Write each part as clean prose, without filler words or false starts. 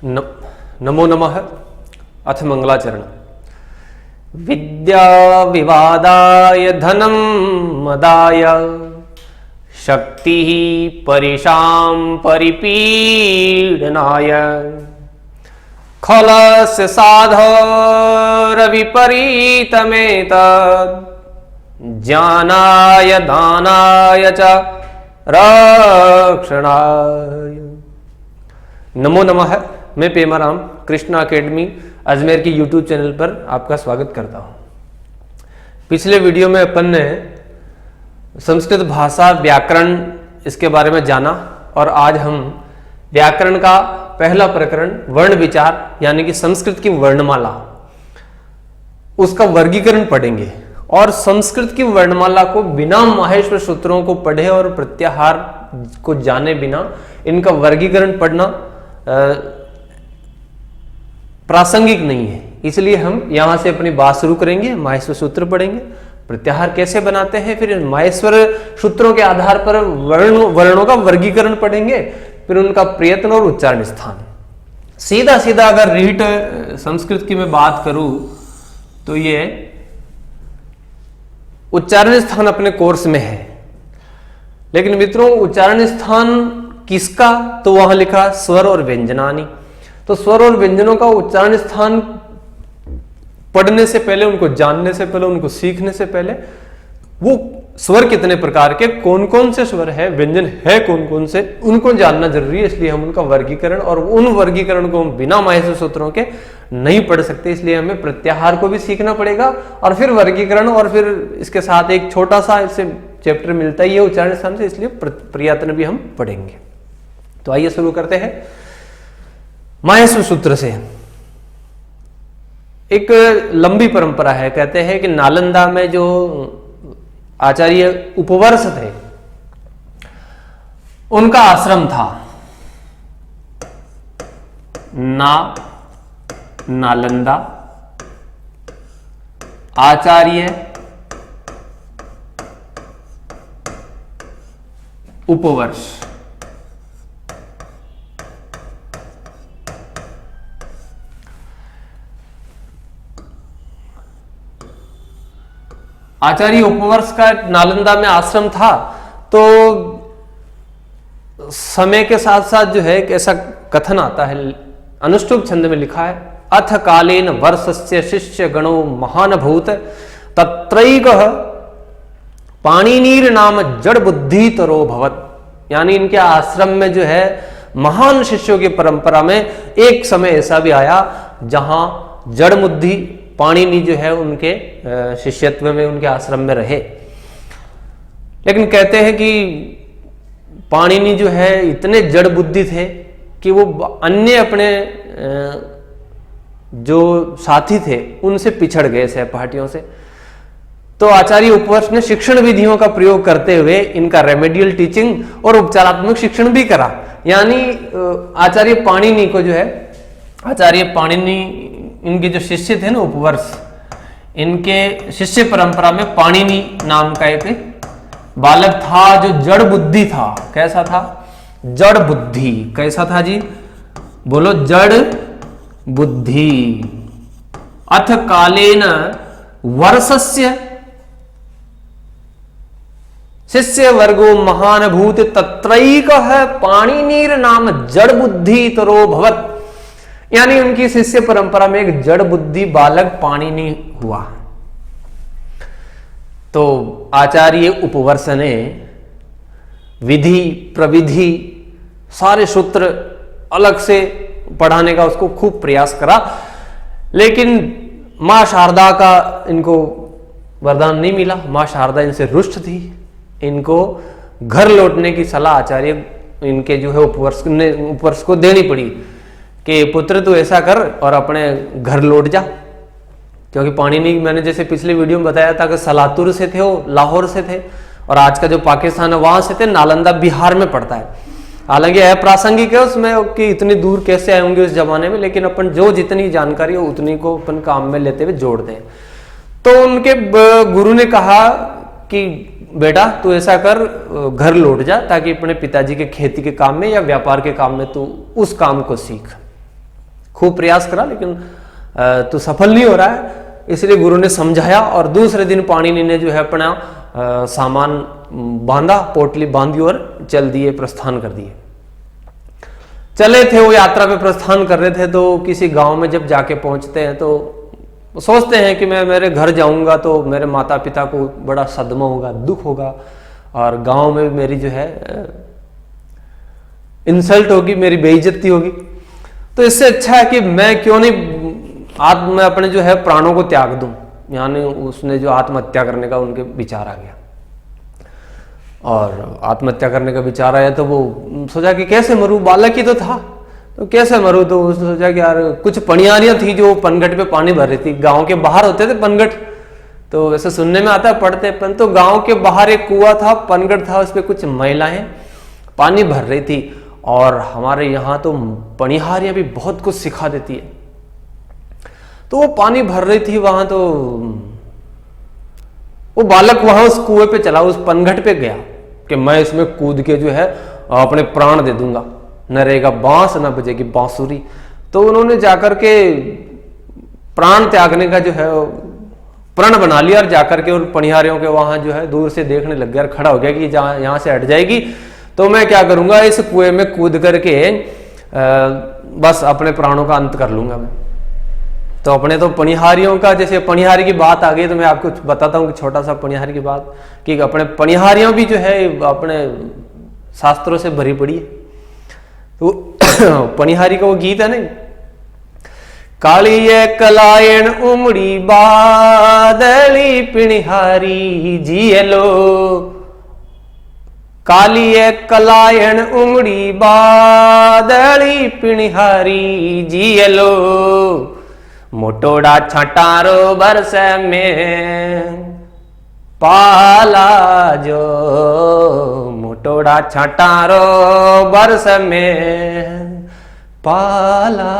नमो नमः। अथ मंगलाचरण। विद्या विवादाय धनं मदाय शक्ति परिशां परिपीडनाय खलस्य साधोरविपरीतमेतत् ज्ञानाय दानाय च रक्षणाय। नमो नमः। मैं पेमाराम कृष्णा अकेडमी अजमेर की यूट्यूब चैनल पर आपका स्वागत करता हूं। पिछले वीडियो में अपन ने संस्कृत भाषा व्याकरण इसके बारे में जाना और आज हम व्याकरण का पहला प्रकरण वर्ण विचार यानी कि संस्कृत की वर्णमाला उसका वर्गीकरण पढ़ेंगे। और संस्कृत की वर्णमाला को बिना माहेश्वर सूत्रों को पढ़े और प्रत्याहार को जाने बिना इनका वर्गीकरण पढ़ना प्रासंगिक नहीं है, इसलिए हम यहां से अपनी बात शुरू करेंगे। माहेश्वर सूत्र पढ़ेंगे, प्रत्याहार कैसे बनाते हैं, फिर माहेश्वर सूत्रों के आधार पर वर्णों का वर्गीकरण पढ़ेंगे, फिर उनका प्रयत्न और उच्चारण स्थान। सीधा सीधा अगर रीट संस्कृत की मैं बात करूं तो ये उच्चारण स्थान अपने कोर्स में है, लेकिन मित्रों उच्चारण स्थान किसका, तो वहां लिखा स्वर और व्यंजनानी। तो स्वर और व्यंजनों का उच्चारण स्थान पढ़ने से पहले, उनको जानने से पहले, उनको सीखने से पहले वो स्वर कितने प्रकार के, कौन कौन से स्वर है, व्यंजन है कौन कौन से, उनको जानना जरूरी है। इसलिए हम उनका वर्गीकरण और उन वर्गीकरण को हम बिना माहेश्वर सूत्रों के नहीं पढ़ सकते, इसलिए हमें प्रत्याहार को भी सीखना पड़ेगा और फिर वर्गीकरण, और फिर इसके साथ एक छोटा सा इससे चैप्टर मिलता ही है उच्चारण स्थान से, इसलिए प्रयत्न भी हम पढ़ेंगे। तो आइए शुरू करते हैं माहेश्वर सूत्र से। एक लंबी परंपरा है, कहते हैं कि नालंदा में जो आचार्य उपवर्ष थे उनका आश्रम था नालंदा आचार्य उपवर्ष। आचार्य उपवर्ष का नालंदा में आश्रम था। तो समय के साथ साथ जो है एक ऐसा कथन आता है, अनुष्टुप छंद में लिखा है, अथ कालेन वर्षस्य शिष्य गणो महान भूत तत्रैकः पाणिनीर नाम जड़ बुद्धि तरो भवत। यानी इनके आश्रम में जो है महान शिष्यों की परंपरा में एक समय ऐसा भी आया जहां जड़ बुद्धि पाणिनि जो है उनके शिष्यत्व में, उनके आश्रम में रहे। लेकिन कहते हैं कि पाणिनि जो है इतने जड़ बुद्धि थे कि वो अन्य अपने जो साथी थे उनसे पिछड़ गए सहपाठियों से। तो आचार्य उपवर्ष ने शिक्षण विधियों का प्रयोग करते हुए इनका रेमेडियल टीचिंग और उपचारात्मक शिक्षण भी करा। यानी आचार्य पाणिनि को जो है, आचार्य पाणिनि इनके जो शिष्य थे ना उपवर्ष, इनके शिष्य परंपरा में पाणिनि नाम का एक बालक था जो जड़ बुद्धि था। कैसा था? जड़ बुद्धि। कैसा था जी? बोलो, जड़ बुद्धि। अथ कालेन वर्षस्य शिष्य वर्गो महान भूत तत्रैकः पाणिनीर नाम जड़ बुद्धि तरो भवत। यानी उनकी शिष्य परंपरा में एक जड़ बुद्धि बालक पाणिनि हुआ। तो आचार्य उपवर्ष ने विधि प्रविधि सारे सूत्र अलग से पढ़ाने का उसको खूब प्रयास करा, लेकिन मां शारदा का इनको वरदान नहीं मिला। मां शारदा इनसे रुष्ट थी, इनको घर लौटने की सलाह आचार्य इनके जो है उपवर्ष को देनी पड़ी कि पुत्र तू ऐसा कर और अपने घर लौट जा। क्योंकि पाणिनि, मैंने जैसे पिछले वीडियो में बताया था कि सलातुर से थे, वो लाहौर से थे, और आज का जो पाकिस्तान है वहां से थे। नालंदा बिहार में पड़ता है। हालांकि अप्रासंगिक है उसमें कि इतनी दूर कैसे आए होंगे उस जमाने में, लेकिन अपन जो जितनी जानकारी हो उतनी को अपन काम में लेते हुए जोड़ते हैं। तो उनके गुरु ने कहा कि बेटा तू ऐसा कर, घर लौट जा ताकि अपने पिताजी के खेती के काम में या व्यापार के काम में तू उस काम को सीख। खूब प्रयास करा लेकिन तो सफल नहीं हो रहा है। इसलिए गुरु ने समझाया और दूसरे दिन पाणिनि ने जो है अपना सामान बांधा, पोटली बांधी और चल दिए, प्रस्थान कर दिए। चले थे वो यात्रा पे प्रस्थान कर रहे थे, तो किसी गांव में जब जाके पहुंचते हैं तो सोचते हैं कि मैं मेरे घर जाऊंगा तो मेरे माता पिता को बड़ा सदमा होगा, दुख होगा और गांव में मेरी जो है इंसल्ट होगी, मेरी बेइज्जती होगी। तो इससे अच्छा है कि मैं क्यों नहीं मैं अपने जो है प्राणों को त्याग दूं। यानी उसने जो आत्महत्या करने का उनके विचार आ गया और आत्महत्या करने का विचार आया तो वो सोचा कि कैसे मरूं, बालक ही तो था तो कैसे मरूं। तो उसने सोचा कि यार कुछ पनियारियां थी जो पनघट पे पानी भर रही थी। गांव के बाहर होते थे पनघट, तो वैसे सुनने में आता है पढ़ते पन, तो गांव के बाहर एक कुआं था, पनघट था, उस पर कुछ महिलाएं पानी भर रही थी। और हमारे यहाँ तो पनिहारियां भी बहुत कुछ सिखा देती है। तो वो पानी भर रही थी वहां, तो वो बालक वहां उस कुएं पे चला, उस पनघट पे गया कि मैं इसमें कूद के जो है अपने प्राण दे दूंगा, न रहेगा बांस न बजेगी बांसुरी। तो उन्होंने जाकर के प्राण त्यागने का जो है प्रण बना लिया और जाकर के उन पनिहारियों के वहां जो है दूर से देखने लग गया और खड़ा हो गया कि यहाँ से हट जाएगी तो मैं क्या करूंगा, इस कुएं में कूद करके बस अपने प्राणों का अंत कर लूंगा मैं। तो अपने तो पनिहारियों का, जैसे पनिहारी की बात आ गई तो मैं आपको बताता हूँ कि छोटा सा पनिहारी की बात, कि अपने पनिहारियों भी जो है अपने शास्त्रों से भरी पड़ी है। तो पनिहारी का वो गीत है ना, काली कलायन उमड़ी बादली पिनिहारी जियलो, काली कलायन उमड़ी बादली पिनिहारी जियलो, मोटोड़ा छटारो बरस में पाला जो, मोटोड़ा छटारो बरस में पाला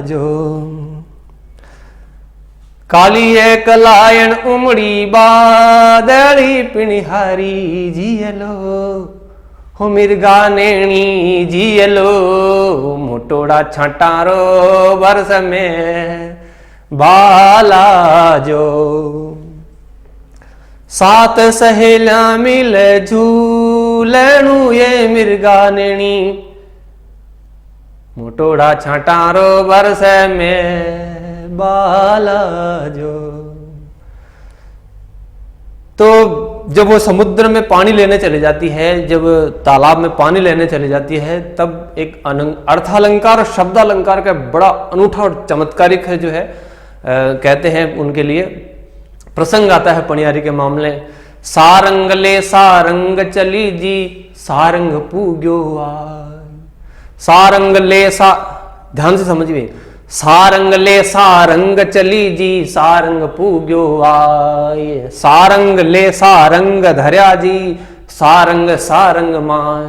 जो, काली कलायन उमड़ी बादली पिनिहारी जियलो, हो मिर्गा नेणी जियलो, मोटोड़ा छटारो बरस में बाला जो, सात सहेला मिल झूलणू ये मिर्गा नेणी, मोटोड़ा छटारो बरस में बाला जो। तो जब वो समुद्र में पानी लेने चले जाती है, जब तालाब में पानी लेने चली जाती है, तब एक अर्थालंकार और शब्दालंकार का बड़ा अनूठा और चमत्कारिक है जो है कहते हैं उनके लिए प्रसंग आता है पनिहारी के मामले। सारंग ले सारंग चली जी सारंग पूग्यो आय, सारंग ले ध्यान से समझिए, सारंग ले सारंग चली जी सारंग पूग्यो आय, सारंग ले सारंग धर्या जी सारंग सारंग माय।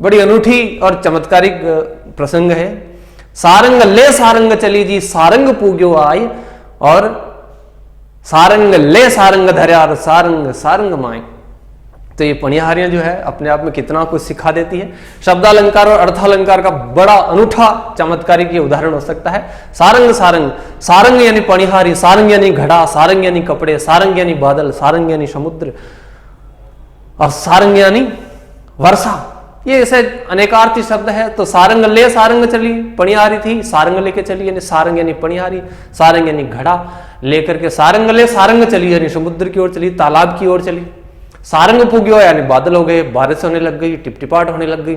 बड़ी अनूठी और चमत्कारिक प्रसंग है। सारंग ले सारंग चली जी सारंग पूग्यो आय, और सारंग ले सारंग धर्या और सारंग सारंग माय। तो ये पनिहारियां जो है अपने आप में कितना कुछ सिखा देती है। शब्दालंकार और अर्थालंकार का बड़ा अनूठा चमत्कारिक ये उदाहरण हो सकता है। सारंग सारंग, सारंग यानी पनिहारी, सारंग यानी घड़ा, सारंग यानी कपड़े, सारंग यानी बादल, सारंग यानी समुद्र, और सारंग यानी वर्षा। ये ऐसे अनेकार्थी शब्द है। तो सारंग ले सारंग चली, पनिहारी थी, सारंग लेके चली, यानी सारंग यानी पनिहारी, सारंग यानी घड़ा लेकर के सारंग ले सारंग चली, यानी समुद्र की ओर चली, तालाब की ओर चली। सारंग पुग्यो यानी बादल हो गए, बारिश होने लग गई, टिपटिपाट होने लग गई।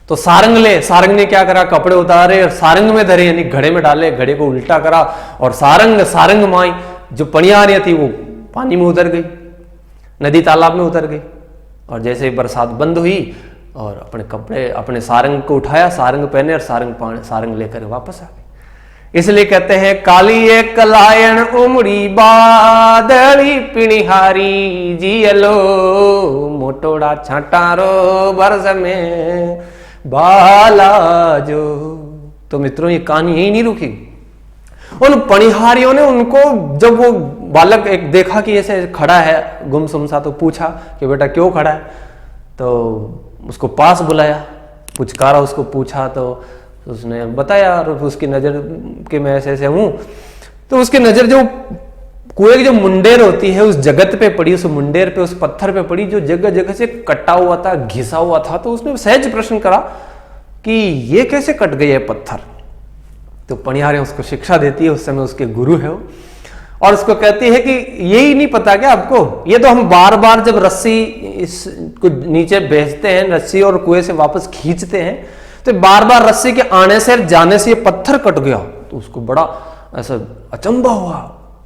तो सारंग ले, सारंग ने क्या करा, कपड़े उतारे और सारंग में धरे, यानी घड़े में डाले, घड़े को उल्टा करा, और सारंग सारंग माई जो पनिहारियां थी वो पानी में उतर गई, नदी तालाब में उतर गई। और जैसे ही बरसात बंद हुई और अपने कपड़े अपने सारंग को उठाया, सारंग पहने और सारंग लेकर वापस आ गए। इसलिए कहते हैं काली एक कलायन उमड़ी बादली पिनिहारी जियलो, मोटोड़ा छाटारो बरस में बाला जो। तो मित्रों ये कहानी यही नहीं रुकी। उन पनिहारियों ने उनको, जब वो बालक एक देखा कि ऐसे खड़ा है गुमसुम सा, तो पूछा कि बेटा क्यों खड़ा है। तो उसको पास बुलाया, पुचकारा, उसको पूछा। तो तो उसने बताया, और उसकी नजर कि मैं ऐसे ऐसे हूं। तो उसकी नजर जो कुएं की जो मुंडेर होती है उस जगत पे पड़ी, उस मुंडेर पे, उस पत्थर पे पड़ी जो जगह जगह से कटा हुआ था, घिसा हुआ था। तो उसने सहज प्रश्न करा कि ये कैसे कट गया है पत्थर। तो पणिहारें उसको शिक्षा देती है, उस समय उसके गुरु है वो, और उसको कहती है कि यही नहीं पता क्या आपको, ये तो हम बार बार जब रस्सी इसको नीचे भेजते हैं, रस्सी और कुएं से वापस खींचते हैं, तो बार बार रस्सी के आने से जाने से ये पत्थर कट गया। तो उसको बड़ा ऐसा अचंभा हुआ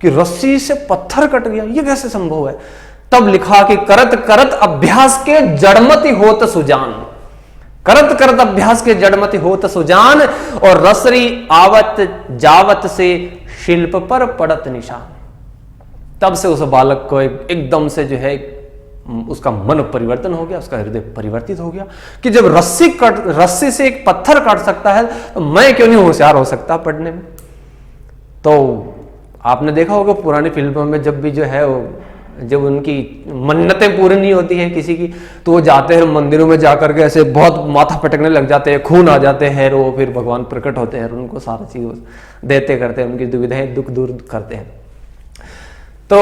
कि रस्सी से पत्थर कट गया, ये कैसे संभव है। तब लिखा कि करत करत अभ्यास के जड़मति होत सुजान, करत करत अभ्यास के जड़मति होत सुजान, और रसरी आवत जावत से शिल्प पर पड़त निशान। तब से उस बालक को एकदम से जो है उसका मन परिवर्तन हो गया, उसका हृदय परिवर्तित हो गया कि जब रस्सी से एक पत्थर काट सकता है तो मैं क्यों नहीं होशियार हो सकता पढ़ने में। तो आपने देखा होगा पुरानी फिल्मों में जब भी जो है जब उनकी मन्नतें पूरी नहीं होती है किसी की, तो वो जाते हैं मंदिरों में जाकर के ऐसे बहुत माथा पटकने लग जाते हैं, खून आ जाते हैं, वो फिर भगवान प्रकट होते हैं और उनको सारी चीज देते करते हैं, उनकी दुविधाएं दुख दूर करते हैं। तो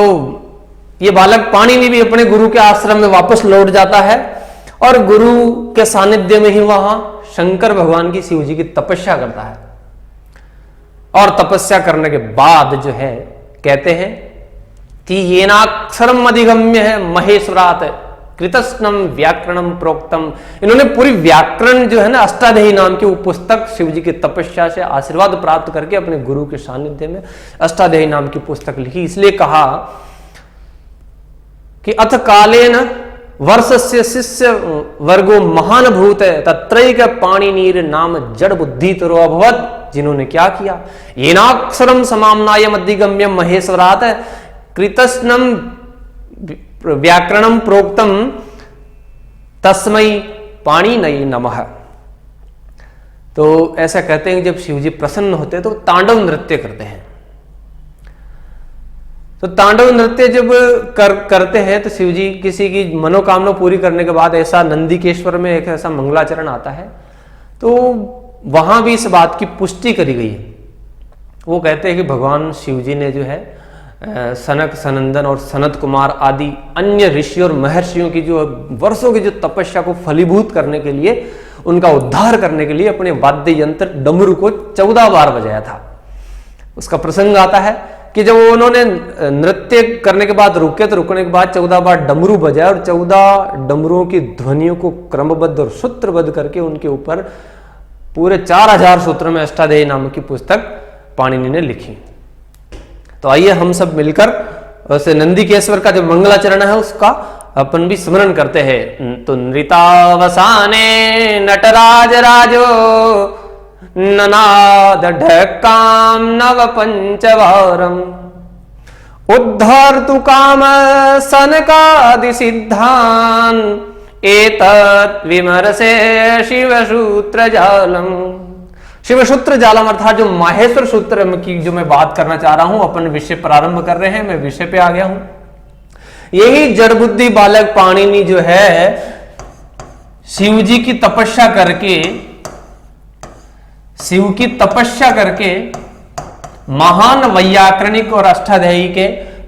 ये बालक पाणिनि भी अपने गुरु के आश्रम में वापस लौट जाता है, और गुरु के सानिध्य में ही वहां शंकर भगवान की, शिव जी की तपस्या करता है। और तपस्या करने के बाद जो है कहते हैं कि येनाक्षरम अधिगम्य है महेश्वरात कृतस्नम व्याकरणम प्रोक्तम। इन्होंने पूरी व्याकरण जो है ना, अष्टाध्यायी नाम की वो पुस्तक शिव जी की तपस्या से आशीर्वाद प्राप्त करके अपने गुरु के सानिध्य में अष्टाध्यायी नाम की पुस्तक लिखी। इसलिए कहा कि अथ कालेन वर्षस्य शिष्य वर्गो महान भूत तत्रैक पाणिनीर नाम जड़ बुद्धि तरो अभवत। जिन्होंने क्या किया, येनाक्षरम समाम्नायम अधिगम्यम महेश्वरात कृतस्नम व्याकरणम प्रोक्तम तस्मै पाणिनये नमः। तो ऐसा कहते हैं जब शिवजी प्रसन्न होते हैं तो तांडव नृत्य करते हैं। तो तांडव नृत्य जब करते हैं तो शिवजी किसी की मनोकामना पूरी करने के बाद, ऐसा नंदिकेश्वर में एक ऐसा मंगलाचरण आता है, तो वहां भी इस बात की पुष्टि करी गई है। वो कहते हैं कि भगवान शिवजी ने जो है सनक सनंदन और सनत कुमार आदि अन्य ऋषि और महर्षियों की जो वर्षों की जो तपस्या को फलीभूत करने के लिए, उनका उद्धार करने के लिए अपने वाद्य यंत्र डमरू को 14 बार बजाया था। उसका प्रसंग आता है कि जब उन्होंने नृत्य करने के बाद रुके, तो रुकने के बाद 14 बार डमरू बजाया, और 14 डमरुओं की ध्वनियों को क्रमबद्ध और सूत्रबद्ध करके उनके ऊपर पूरे 4000 सूत्र में अष्टाध्यायी नाम की पुस्तक पाणिनि ने लिखी। तो आइए हम सब मिलकर वैसे नंदिकेश्वर का जो मंगलाचरण है उसका अपन भी स्मरण करते हैं। तो नृतावसाने नटराज राजो ननाद ढक्काम नव पंचवारम उद्धर्तु काम सनकादि सिद्धान एतत् विमर्शे शिवसूत्र जालम। शिवसूत्र जालम अर्थात जो माहेश्वर सूत्र की जो मैं बात करना चाह रहा हूं, अपन विषय प्रारंभ कर रहे हैं, मैं विषय पे आ गया हूं। यही जड़ बुद्धि बालक पाणिनि जो है शिव जी की तपस्या करके, शिव की तपस्या करके महान वैयाकरणिक और अष्टाध्यायी के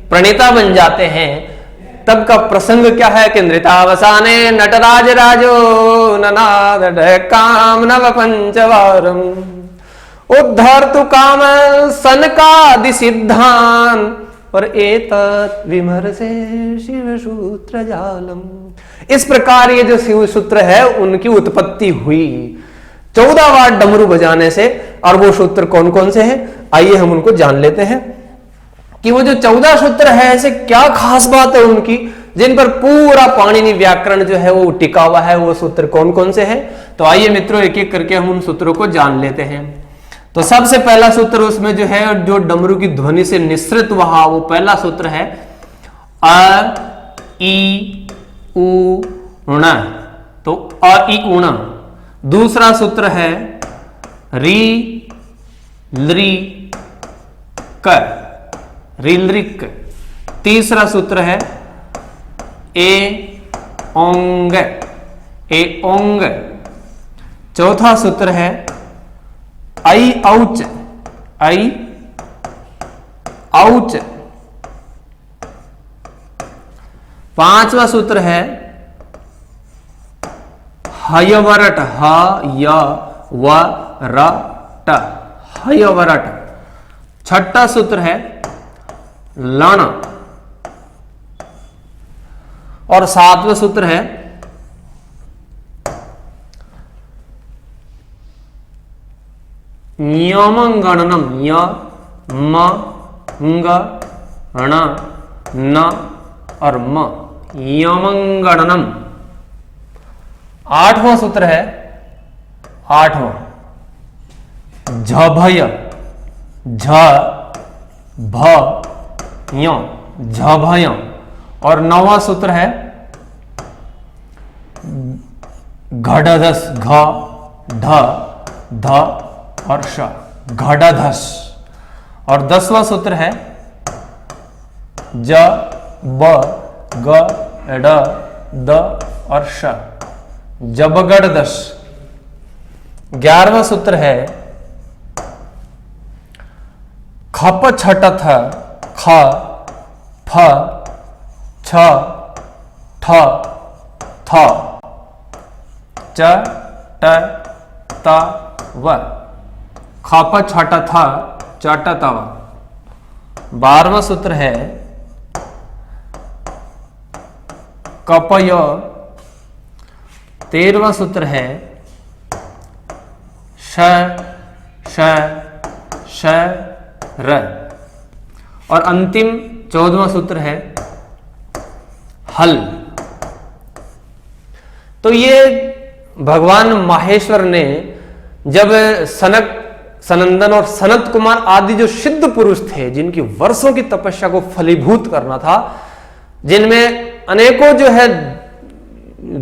प्रणेता बन जाते हैं। तब का प्रसंग क्या है कि नृतावसाने नटराज राजो ननाद ढक्काम नव पंचवारम उद्धर्तु काम सनकादि सिद्धान और एतत् विमर्शे शिव सूत्र जालम। इस प्रकार ये जो शिव सूत्र है उनकी उत्पत्ति हुई 14 बार डमरू बजाने से। और वो सूत्र कौन कौन से हैं, आइए हम उनको जान लेते हैं कि वो जो 14 सूत्र है ऐसे क्या खास बात है उनकी, जिन पर पूरा पाणिनि व्याकरण जो है वो टिका हुआ है। वो सूत्र कौन कौन से हैं, तो आइए मित्रों एक एक करके हम उन सूत्रों को जान लेते हैं। तो सबसे पहला सूत्र उसमें जो है, जो डमरू की ध्वनि से निश्रित हुआ, वो पहला सूत्र है अ ई उ ण। तो अ ई उ ण। दूसरा सूत्र है री लृ क, रिलृक। तीसरा सूत्र है ए ओंग, ए ओंग। चौथा सूत्र है आई औच, आई औच। पांचवा सूत्र है हयवरट, ह य व र ट, हयवरट। छठा सूत्र है लण, और सातवां सूत्र है यमंगणनम, य म ंग ण न और म, यमंगणनम। आठवां सूत्र है, आठवां झभय, झ भ य, झभय। और नौवां सूत्र है घड़धस, घ ढ ध और श, घड़धस। और 10वां सूत्र है ज ब ग ड द और श, जबगड़दस। 11वां सूत्र है खप छट थ, ख फ छ ठ थ च ट त व, खप छट थ चट तव। 12वां सूत्र है कपय। 13वां सूत्र है श श श र। और अंतिम 14वां सूत्र है हल। तो ये भगवान माहेश्वर ने जब सनक, सनंदन और सनत कुमार आदि जो सिद्ध पुरुष थे, जिनकी वर्षों की तपस्या को फलीभूत करना था, जिनमें अनेकों जो है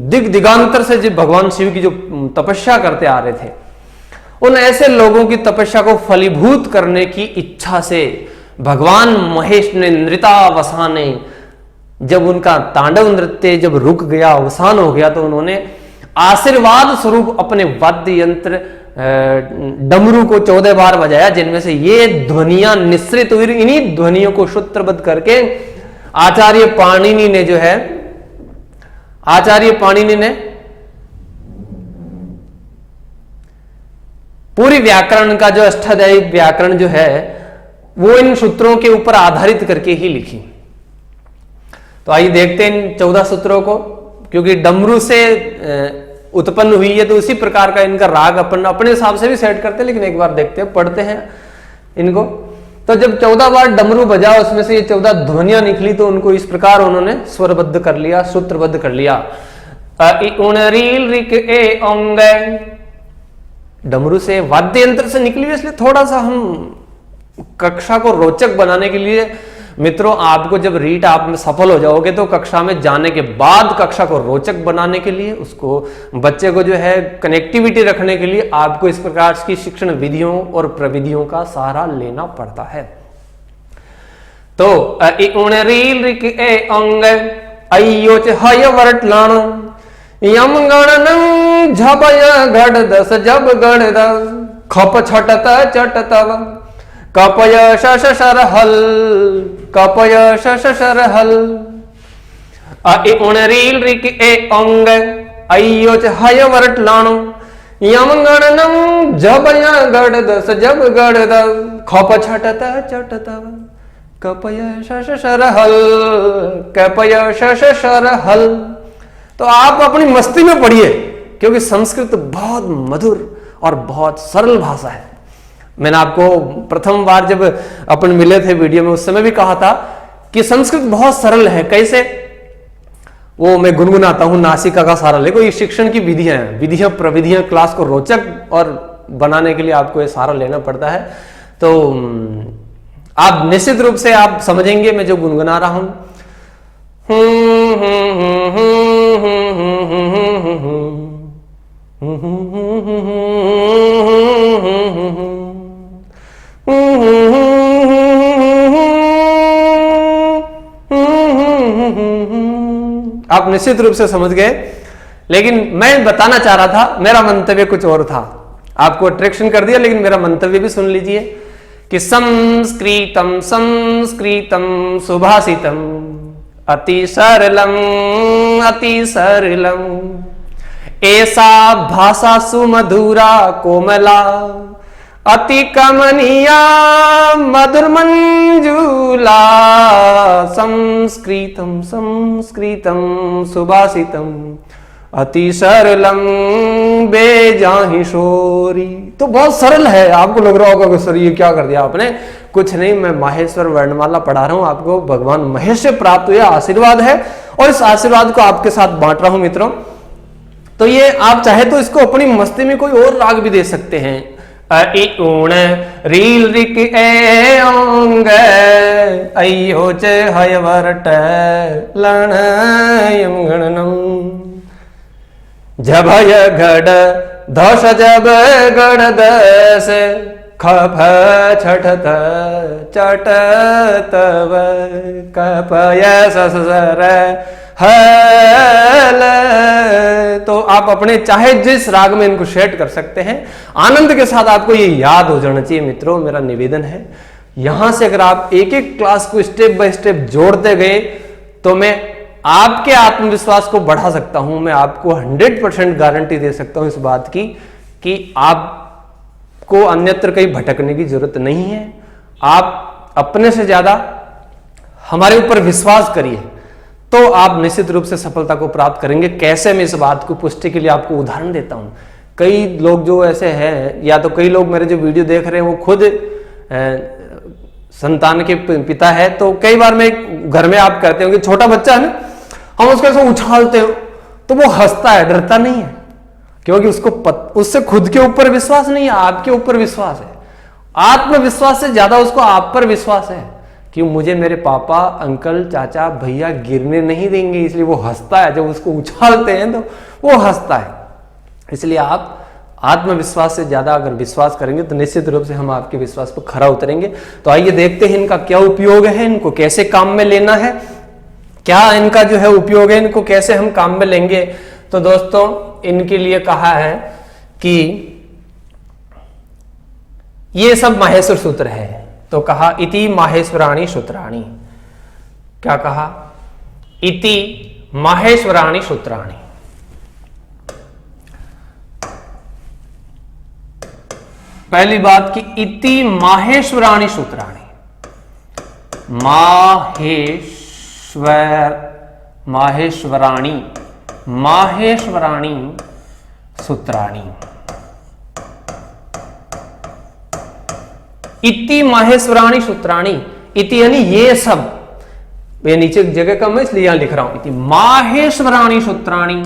दिग दिगांतर से जो भगवान शिव की जो तपस्या करते आ रहे थे, उन ऐसे लोगों की तपस्या को फलीभूत करने की इच्छा से भगवान महेश ने नृतावसाने, जब उनका तांडव नृत्य जब रुक गया, अवसान हो गया, तो उन्होंने आशीर्वाद स्वरूप अपने वाद्य यंत्र डमरू को 14 बार बजाया, जिनमें से ये ध्वनियां निश्रित हुई। इन्हीं ध्वनियों को सूत्रबद्ध करके आचार्य पाणिनि ने जो है, आचार्य पाणिनि ने पूरी व्याकरण का जो अष्टाध्यायी व्याकरण जो है वो इन सूत्रों के ऊपर आधारित करके ही लिखी। तो आइए देखते हैं इन 14 सूत्रों को, क्योंकि डमरू से उत्पन्न हुई है तो उसी प्रकार का इनका राग अपन अपने हिसाब से भी सेट करते हैं, लेकिन एक बार देखते हैं, पढ़ते हैं इनको। तो जब 14 बार डमरू बजा, उसमें से ये 14 ध्वनियां निकली, तो उनको इस प्रकार उन्होंने स्वरबद्ध कर लिया, सूत्रबद्ध कर लिया। डमरू से वाद्य यंत्र से निकली, इसलिए थोड़ा सा हम कक्षा को रोचक बनाने के लिए मित्रों, आपको जब रीट आप में सफल हो जाओगे तो कक्षा में जाने के बाद कक्षा को रोचक बनाने के लिए, उसको बच्चे को जो है कनेक्टिविटी रखने के लिए आपको इस प्रकार की शिक्षण विधियों और प्रविधियों का सहारा लेना पड़ता है। तो यम गणनं झबय घड़दस जब गणदस खप छटत चटतव कपय शशर हल कपय शशर हल उणरील रिक ए अंग अयोच हय वरट लाणो यम गणनं झबय घड़दस जब गणदस खप छटत चटतव कपय शशर हल कपय शशर हल। तो आप अपनी मस्ती में पढ़िए, क्योंकि संस्कृत बहुत मधुर और बहुत सरल भाषा है। मैंने आपको प्रथम बार जब अपन मिले थे वीडियो में, उस समय भी कहा था कि संस्कृत बहुत सरल है। कैसे? वो मैं गुनगुनाता हूं, नासिका का सारा। देखो, ये शिक्षण की विधियां हैं, विधियां प्रविधियां, क्लास को रोचक और बनाने के लिए आपको ये सारा लेना पड़ता है। तो आप निश्चित रूप से आप समझेंगे मैं जो गुनगुना रहा हूं। आप निश्चित रूप से समझ गए, लेकिन मैं बताना चाह रहा था, मेरा मंतव्य कुछ और था। आपको अट्रैक्शन कर दिया, लेकिन मेरा मंतव्य भी सुन लीजिए कि संस्कृतम संस्कृतम सुभाषितम अति सरलम ऐसा भाषा सुमधुरा कोमला अति कमनीया मधुर मंजूला संस्कृतम संस्कृतम सुभाषितम अति सरलम बेजाहि शोरी। तो बहुत सरल है। आपको लग रहा होगा कि सर ये क्या कर दिया आपने। कुछ नहीं, मैं माहेश्वर वर्णमाला पढ़ा रहा हूं आपको, भगवान महेश से प्राप्त हुआ आशीर्वाद है और इस आशीर्वाद को आपके साथ बांट रहा हूं मित्रों। तो ये आप चाहे तो इसको अपनी मस्ती में कोई और राग भी दे सकते हैं। ऊण रील रिक एंग अयो च हयवरट लणयम गणनम जभय गड धस जब गण दस खफ छठत चट तव कपय ससर हल। तो आप अपने चाहे जिस राग में इनको सेट कर सकते हैं। आनंद के साथ आपको ये याद हो जाना चाहिए मित्रों, मेरा निवेदन है। यहां से अगर आप एक एक क्लास को स्टेप बाय स्टेप जोड़ते गए तो मैं आपके आत्मविश्वास को बढ़ा सकता हूं। मैं आपको 100% गारंटी दे सकता हूं इस बात की कि आपको अन्यत्र कहीं भटकने की जरूरत नहीं है। आप अपने से ज्यादा हमारे ऊपर विश्वास करिए तो आप निश्चित रूप से सफलता को प्राप्त करेंगे। कैसे, मैं इस बात को पुष्टि के लिए आपको उदाहरण देता हूं। कई लोग जो ऐसे हैं, या तो कई लोग मेरे जो वीडियो देख रहे हैं वो खुद संतान के पिता है, तो कई बार मैं घर में आप कहते हो कि छोटा बच्चा है ना, हम उसको ऐसे उछालते हो तो वो हंसता है, डरता नहीं है, क्योंकि उससे खुद के ऊपर विश्वास नहीं है, आपके ऊपर विश्वास है। आत्मविश्वास से ज्यादा उसको आप पर विश्वास है कि मुझे मेरे पापा, अंकल, चाचा, भैया गिरने नहीं देंगे, इसलिए वो हंसता है। जब उसको उछालते हैं तो वो हंसता है। इसलिए आप आत्मविश्वास से ज्यादा अगर विश्वास करेंगे तो निश्चित रूप से हम आपके विश्वास पर खरा उतरेंगे। तो आइए देखते हैं इनका क्या उपयोग है, इनको कैसे काम में लेना है, क्या इनका जो है उपयोग है, इनको कैसे हम काम में लेंगे। तो दोस्तों इनके लिए कहा है कि ये सब माहेश्वर सूत्र है। तो कहा इति माहेश्वराणी सूत्राणी। क्या कहा? इति माहेश्वराणी सूत्राणी। पहली बात कि इति माहेश्वराणी सूत्राणी। माहेश्वराणी सूत्राणी। इति माहेश्वराणी सूत्राणी। इति यानी ये सब, ये नीचे जगह कम है इसलिए यहां लिख रहा हूं। इति माहेश्वराणी सूत्राणी।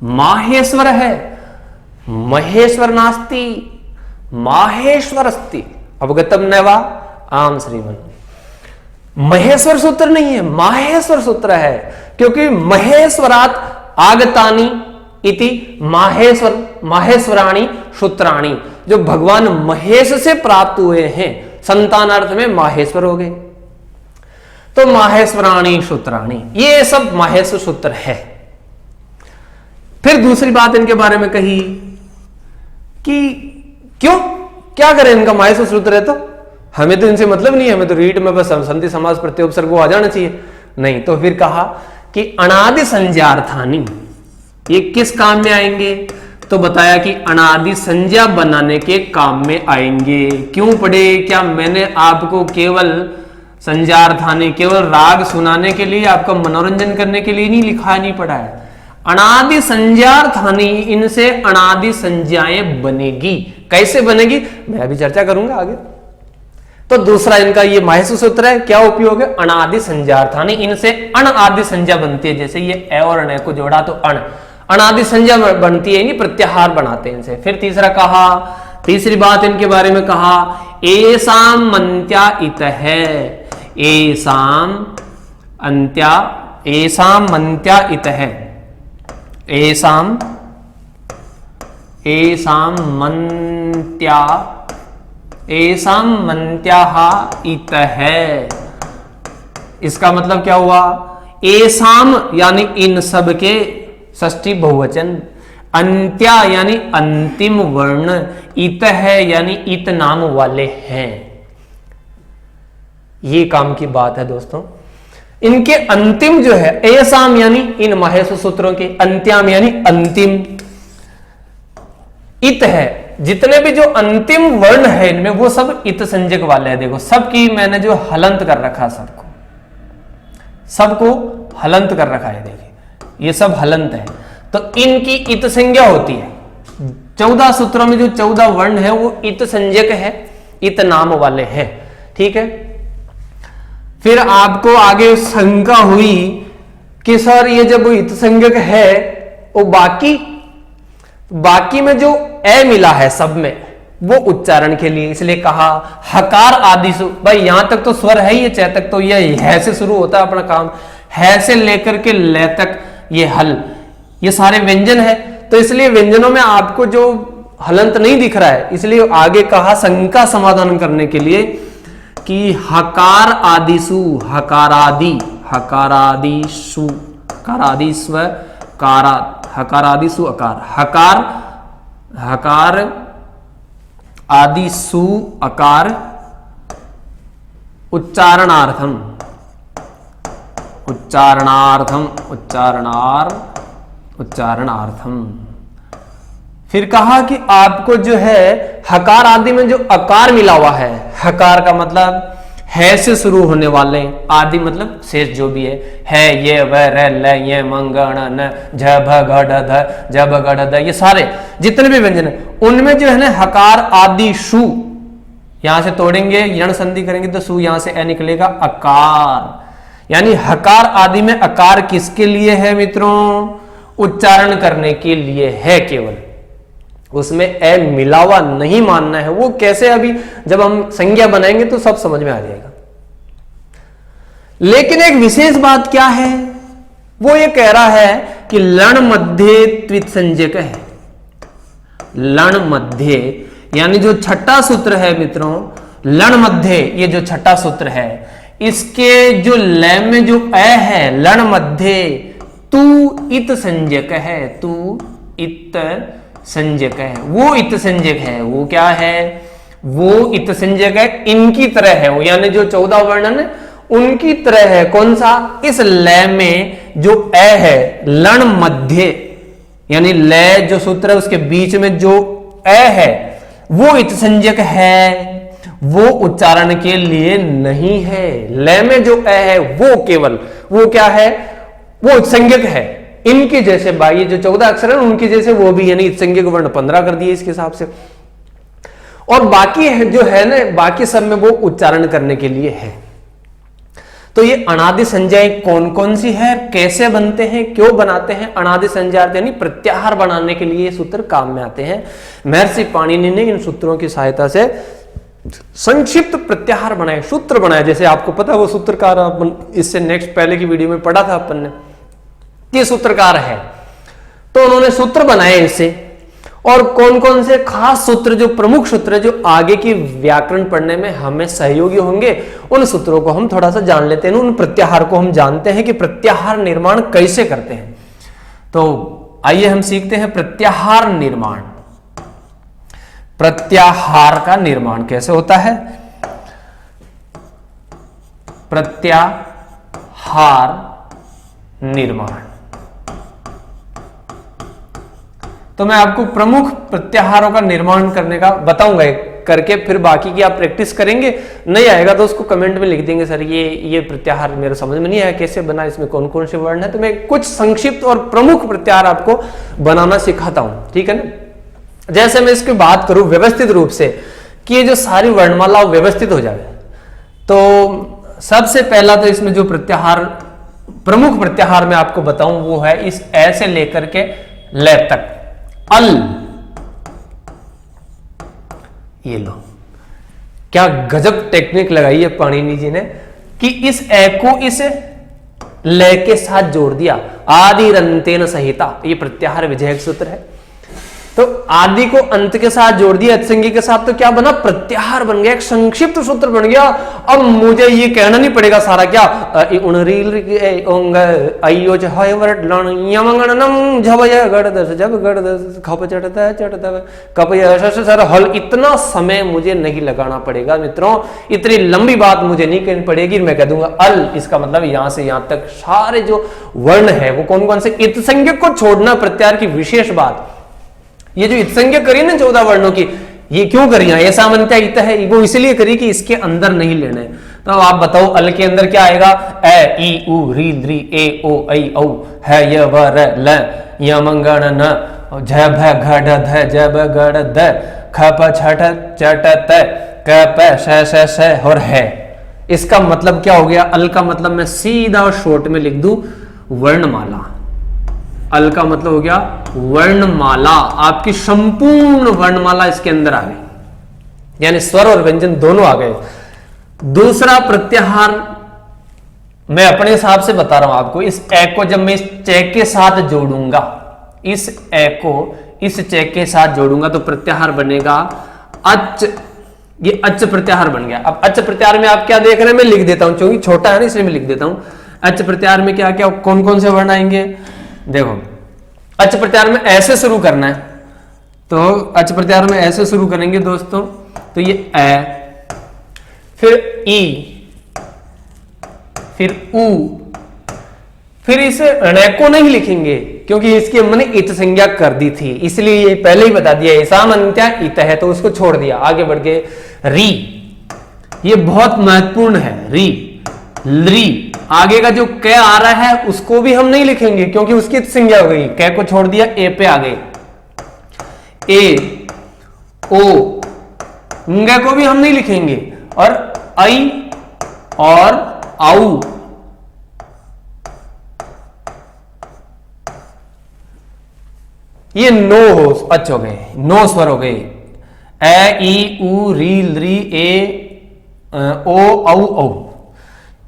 माहेश्वर है, महेश्वर नास्ति, माहेश्वर अस्ति अवगतम नैवा आम श्रीमन। महेश्वर सूत्र नहीं है, माहेश्वर सूत्र है, क्योंकि महेश्वरात आगतानी इति माहेश्वराणी सूत्राणी। जो भगवान महेश से प्राप्त हुए हैं, संतानार्थ में माहेश्वर हो गए, तो माहेश्वराणी सूत्राणी, ये सब माहेश्वर सूत्र है। फिर दूसरी बात इनके बारे में कही कि क्यों, क्या करें, इनका माहेश्वर सूत्र है तो हमें तो इनसे मतलब नहीं है, हमें तो रीट में बस संधि समास प्रत्योपसर्ग वो आ जाना चाहिए। नहीं, तो फिर कहा कि अनादि संज्ञार्थानी, ये किस काम में आएंगे? तो बताया कि अनादि संज्ञा बनाने के काम में आएंगे। क्यों पढ़े? क्या मैंने आपको केवल संज्ञार्थानी, केवल राग सुनाने के लिए, आपका मनोरंजन करने के लिए नहीं लिखा, नहीं पढ़ा है। अनादि संज्ञार्थानी, इनसे अनादि संज्ञाएं बनेगी। कैसे बनेगी मैं अभी चर्चा करूंगा आगे। तो दूसरा इनका ये माहेश्वर सूत्र है। क्या उपयोग है? अनादि संज्ञार्थानी, इनसे अण आदि संज्ञा बनती है। जैसे ये ए और न को जोड़ा तो अनादि संज्ञा बनती है, प्रत्याहार बनाते हैं इनसे। फिर तीसरा कहा, तीसरी बात इनके बारे में कहा, एसाम मंत्या इत है। एसाम मंत्या इत है। एसाम मंत्या इत है। इसका मतलब क्या हुआ? एसाम यानी इन सब के षष्ठी बहुवचन, अंत्या यानी अंतिम वर्ण, इत है यानी इत नाम वाले हैं। ये काम की बात है दोस्तों। इनके अंतिम जो है, एसाम यानी इन महेश सूत्रों के, अंत्याम यानी अंतिम, इत है, जितने भी जो अंतिम वर्ण है इनमें वो सब इत संज्ञक वाले हैं। देखो सबकी मैंने जो हलंत कर रखा, सबको हलंत कर रखा है, देखिए ये सब हलंत है, तो इनकी इत संज्ञा होती है। 14 सूत्रों में जो 14 वर्ण है वो इत संज्ञक है, इत नाम वाले हैं, ठीक है। फिर आपको आगे शंका हुई कि सर ये जब इत संज्ञक है वो बाकी में जो ए मिला है सब में वो उच्चारण के लिए, इसलिए कहा हकार आदिशु। भाई यहां तक तो स्वर है ही, चे तक तो ये है से शुरू होता है अपना काम, है से लेकर के ले तक ये हल, ये सारे व्यंजन है, तो इसलिए व्यंजनों में आपको जो हलंत नहीं दिख रहा है, इसलिए आगे कहा शंका समाधान करने के लिए कि हकार आदिशु, हकारादि, हकारादिशु, हकारादिस्व, कारा, हकारादिशु अकार, हकार आदिशु अकार उच्चारणार्थम, उच्चारणार्थम। फिर कहा कि आपको जो है हकार आदि में जो अकार मिला हुआ है, हकार का मतलब है से शुरू होने वाले, आदि मतलब शेष जो भी है ये व र ल ये मंगण न झ भ घ ढ ध ज भ घ ढ ध, ये सारे जितने भी व्यंजन है उनमें जो है ना हकार आदि शु, यहां से तोड़ेंगे यण संधि करेंगे तो सु, यहां से ए निकलेगा अकार। यानी हकार आदि में अकार किसके लिए है मित्रों? उच्चारण करने के लिए है, केवल उसमें ए मिला हुआ नहीं मानना है। वो कैसे, अभी जब हम संज्ञा बनाएंगे तो सब समझ में आ जाएगा। लेकिन एक विशेष बात क्या है, वो ये कह रहा है कि लण मध्य त्वित संज्ञक है। लण मध्य यानी जो छठा सूत्र है मित्रों, लण मध्य, ये जो छठा सूत्र है इसके जो लय में जो ए है लण मध्य, तू इत संज्ञक है, तू इत संज्ञक है, वो इत संज्ञक है। वो क्या है? वो इत संज्ञक है, इनकी तरह है वो, यानी जो 14 वर्णन है उनकी तरह है। कौन सा? इस लय में जो ए है लण मध्य, यानी लय जो सूत्र है उसके बीच में जो ए है वो इत संज्ञक है, वो उच्चारण के लिए नहीं है। लय में जो ए है वो केवल, वो क्या है? वो संज्ञक है। इनके जैसे बाई जो 14 अक्षर है उनके जैसे वो भी, यानी संज्ञक वर्ण 15 कर दिए इसके हिसाब से। और बाकी है जो है ना, बाकी सब में वो उच्चारण करने के लिए है। तो ये अनादि संज्ञाएं कौन कौन सी है, कैसे बनते हैं, क्यों बनाते हैं? अनादि संज्ञा यानी प्रत्याहार बनाने के लिए ये सूत्र काम में आते हैं। महर्षि पाणिनि ने इन सूत्रों की सहायता से संक्षिप्त प्रत्याहार बनाए, सूत्र बनाए। जैसे आपको पता है वो सूत्रकार, इससे नेक्स्ट पहले की वीडियो में पढ़ा था अपन ने, ये सूत्रकार है, तो उन्होंने सूत्र बनाए इससे। और कौन कौन से खास सूत्र, जो प्रमुख सूत्र जो आगे की व्याकरण पढ़ने में हमें सहयोगी होंगे, उन सूत्रों को हम थोड़ा सा जान लेते हैं। उन प्रत्याहार को हम जानते हैं कि प्रत्याहार निर्माण कैसे करते हैं। तो आइए हम सीखते हैं प्रत्याहार निर्माण। प्रत्याहार का निर्माण कैसे होता है? प्रत्याहार निर्माण, तो मैं आपको प्रमुख प्रत्याहारों का निर्माण करने का बताऊंगा करके, फिर बाकी की आप प्रैक्टिस करेंगे। नहीं आएगा तो उसको कमेंट में लिख देंगे, सर ये प्रत्याहार मेरे समझ में नहीं आया, कैसे बना, इसमें कौन कौन से वर्ण है। तो मैं कुछ संक्षिप्त और प्रमुख प्रत्याहार आपको बनाना सिखाता हूं, ठीक है ना। जैसे मैं इसकी बात करूं व्यवस्थित रूप से कि ये जो सारी वर्णमाला व्यवस्थित हो जाए, तो सबसे पहला तो इसमें जो प्रत्याहार, प्रमुख प्रत्याहार मैं आपको बताऊं वो है इस ए से लेकर के ले तक, अल। ये लो, क्या गजब टेक्निक लगाई है पाणिनि जी ने कि इस ए को इस लय के साथ जोड़ दिया। आदि रंतेन संहिता, ये प्रत्याहार विजयक सूत्र है। तो आदि को अंत के साथ जोड़ दिया अचसंज्ञ के साथ, तो क्या बना, प्रत्याहार बन गया, एक संक्षिप्त सूत्र बन गया। अब मुझे ये कहना नहीं पड़ेगा सारा क्या हल, इतना समय मुझे नहीं लगाना पड़ेगा मित्रों, इतनी लंबी बात मुझे नहीं कहनी पड़ेगी। मैं कह दूंगा अल, इसका मतलब यहां से यहां तक सारे जो वर्ण है वो कौन कौन से, इत्संज्ञक को छोड़ना प्रत्याहार की विशेष बात। ये जो इत्संज्ञक करी ना 14 वर्णों की, ये क्यों करी, ऐसा मनता इत है, वो इसलिए करी कि इसके अंदर नहीं लेने। तो आप बताओ अल के अंदर क्या आएगा, ए ई उ री द्री ए ओ ऐ औ है य व र ल य म ग न न झ भ घ ढ ध ज ब ग ड़ द ख प छ ठ च ट त क प श श स और है। इसका मतलब क्या हो गया, अल का मतलब मैं सीधा और शॉर्ट में लिख दूं वर्णमाला। अल का मतलब हो गया वर्णमाला, आपकी संपूर्ण वर्णमाला इसके अंदर आ गई, यानी स्वर और व्यंजन दोनों आ गए। दूसरा प्रत्याहार मैं अपने हिसाब से बता रहा हूं आपको, इस ए को जब मैं इस चे के साथ जोड़ूंगा, इस ए को इस चे के साथ जोड़ूंगा तो प्रत्याहार बनेगा अच, ये अच प्रत्याहार बन गया। अब अच प्रत्याहार में आप क्या देख रहे हैं, मैं लिख देता हूं, क्योंकि छोटा है ना इसलिए मैं लिख देता हूं। अच प्रत्याहार में क्या क्या कौन कौन से वर्ण आएंगे, देखो अच प्रत्याहार में ऐसे शुरू करना है, तो अच प्रत्याहार में ऐसे शुरू करेंगे दोस्तों, तो ये ए, फिर ई, फिर उ, फिर इसे ण को नहीं लिखेंगे क्योंकि इसकी हमने इत संज्ञा कर दी थी, इसलिए ये पहले ही बता दिया ऐसा मनत्या इत है, तो उसको छोड़ दिया। आगे बढ़ के री, ये बहुत महत्वपूर्ण है, री ली, आगे का जो क आ रहा है उसको भी हम नहीं लिखेंगे क्योंकि उसकी संज्ञा हो गई, क को छोड़ दिया, ए पे आ गए। ए ओ ंग को भी हम नहीं लिखेंगे, और आई और आउ, ये नो हो अच्छ हो गए, नो स्वर हो गए, ए ई उ री ली ए ओ औ औ,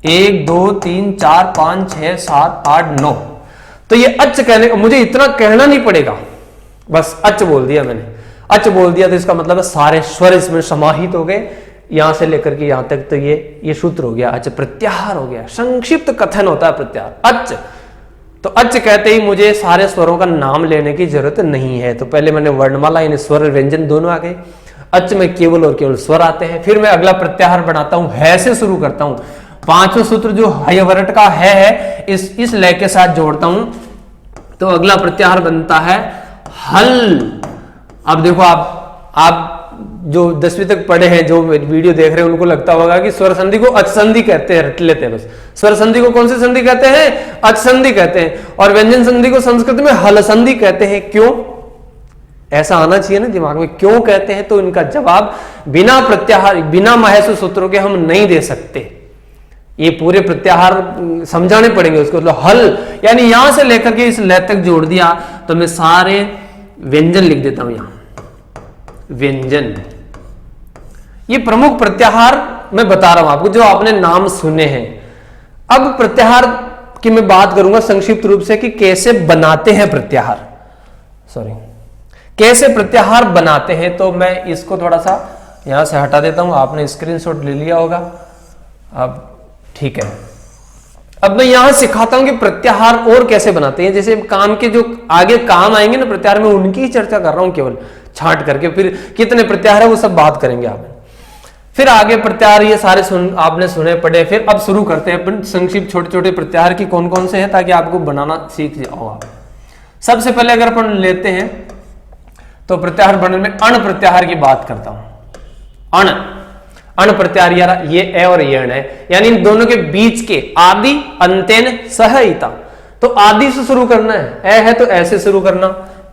1 2 3 4 5 6 7 8 9, तो ये अच कहने, मुझे इतना कहना नहीं पड़ेगा, बस अच बोल दिया मैंने, अच बोल दिया तो इसका मतलब है सारे स्वर इसमें समाहित हो गए, यहां से लेकर के यहां तक, तो ये सूत्र हो गया, अच प्रत्याहार हो गया। संक्षिप्त कथन होता है प्रत्याहार, अच। तो अच कहते ही मुझे सारे स्वरों का नाम लेने की जरूरत नहीं है, तो पहले मैंने वर्णमाला यानी स्वर व्यंजन दोनों आ गए, अच में केवल और केवल स्वर आते हैं। फिर मैं अगला प्रत्याहार बनाता हूं, है से शुरू करता हूं, पांचों सूत्र जो हयवरट का है इस लय के साथ जोड़ता हूं, तो अगला प्रत्याहार बनता है हल। अब देखो आप जो 10वीं तक पढ़े हैं, जो वीडियो देख रहे हैं, उनको लगता होगा कि स्वर संधि को अच संधि कहते हैं, रट लेते हैं बस। स्वर संधि को कौन सी संधि कहते हैं, अच संधि कहते हैं, और व्यंजन संधि को संस्कृत में हल संधि कहते हैं। क्यों, ऐसा आना चाहिए ना दिमाग में, क्यों कहते हैं, तो इनका जवाब बिना प्रत्याहार, बिना महसूस सूत्रों के हम नहीं दे सकते, ये पूरे प्रत्याहार समझाने पड़ेंगे उसको। मतलब हल यानी यहां से लेकर के इस लय तक जोड़ दिया, तो मैं सारे व्यंजन लिख देता हूं यहां, व्यंजन। ये प्रमुख प्रत्याहार मैं बता रहा हूं आपको, जो आपने नाम सुने हैं। अब प्रत्याहार की मैं बात करूंगा संक्षिप्त रूप से कि कैसे बनाते हैं प्रत्याहार, कैसे प्रत्याहार बनाते हैं। तो मैं इसको थोड़ा सा यहां से हटा देता हूं, आपने स्क्रीनशॉट ले लिया होगा, अब ठीक है। अब मैं यहां सिखाता हूं कि प्रत्याहार और कैसे बनाते हैं, जैसे काम के जो आगे काम आएंगे ना प्रत्याहार में, उनकी ही चर्चा कर रहा हूं केवल छांट करके, फिर कितने प्रत्याहार है वो सब बात करेंगे आप। फिर आगे प्रत्याहार ये सारे आपने सुने पढ़े, फिर अब शुरू करते हैं अपन संक्षिप्त छोटे छोटे प्रत्याहार की कौन कौन से हैं, ताकि आपको बनाना सीख जाओ आप। सबसे पहले अगर अपन लेते हैं तो प्रत्याहार बनने में अण प्रत्याहार की बात करता हूं। अण प्रत्याहार यार ये ए और ये अण है, यानी इन दोनों के बीच के आदि अंतेन सहहिता, तो आदि से शुरू करना है, ए है तो ऐसे शुरू करना,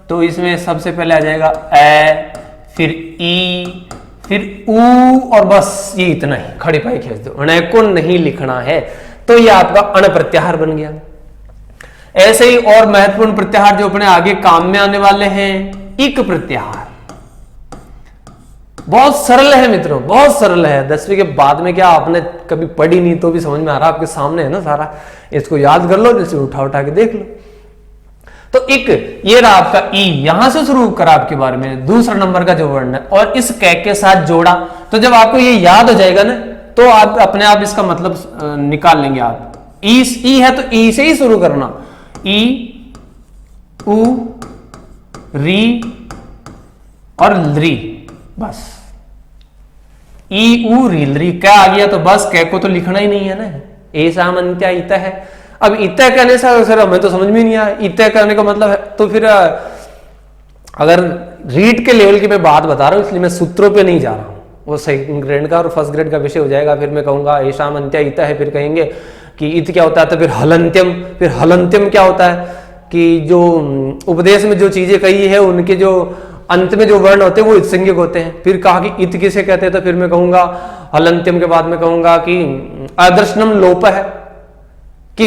तो इसमें सबसे पहले आ जाएगा ए, फिर ई, फिर ऊ, और बस ये इतना ही, खड़ी पाई खींच दो, अण को नहीं लिखना है, तो ये आपका अण प्रत्याहार बन गया। ऐसे ही और महत्वपूर्ण प्रत्याहार जो अपने आगे काम में आने वाले हैं, इक प्रत्याहार, बहुत सरल है मित्रों, बहुत सरल है। 10वीं के बाद में क्या आपने कभी पढ़ी नहीं तो भी समझ में आ रहा, आपके सामने है ना सारा, इसको याद कर लो, जैसे उठा उठा के देख लो। तो एक ये रहा आपका ई, यहां से शुरू करा आपके बारे में दूसरा नंबर का जो वर्ण है, और इस कै के साथ जोड़ा। तो जब आपको ये याद हो जाएगा ना, तो आप अपने आप इसका मतलब निकाल लेंगे आप। ई है तो ई से ही शुरू करना, ई उ री और री, बस ई उ री री। क्या आ गया तो बस कै को तो लिखना ही नहीं है ना, ए साम अंत्या इत है। अब इत कहने से सर हमें तो समझ में नहीं आया इत करने का मतलब है, तो फिर अगर रीड के लेवल की मैं बात बता रहा हूं, इसलिए मैं सूत्रों पे नहीं जा रहा हूं। वो सेकंड ग्रेड का और फर्स्ट ग्रेड का विषय हो जाएगा, फिर मैं कहूंगा ऐशाम अंत्या इत है, फिर कहेंगे कि इत क्या होता है, तो फिर हलंत्यम क्या होता है कि जो उपदेश में जो चीजें कही है उनके जो अंत में जो वर्ण होते हैं वो इत्संज्ञक होते हैं। फिर कहा कि इत किसे कहते हैं, तो फिर मैं कहूंगा हलंत्यम के बाद में कहूंगा कि अदर्शनम लोप है, कि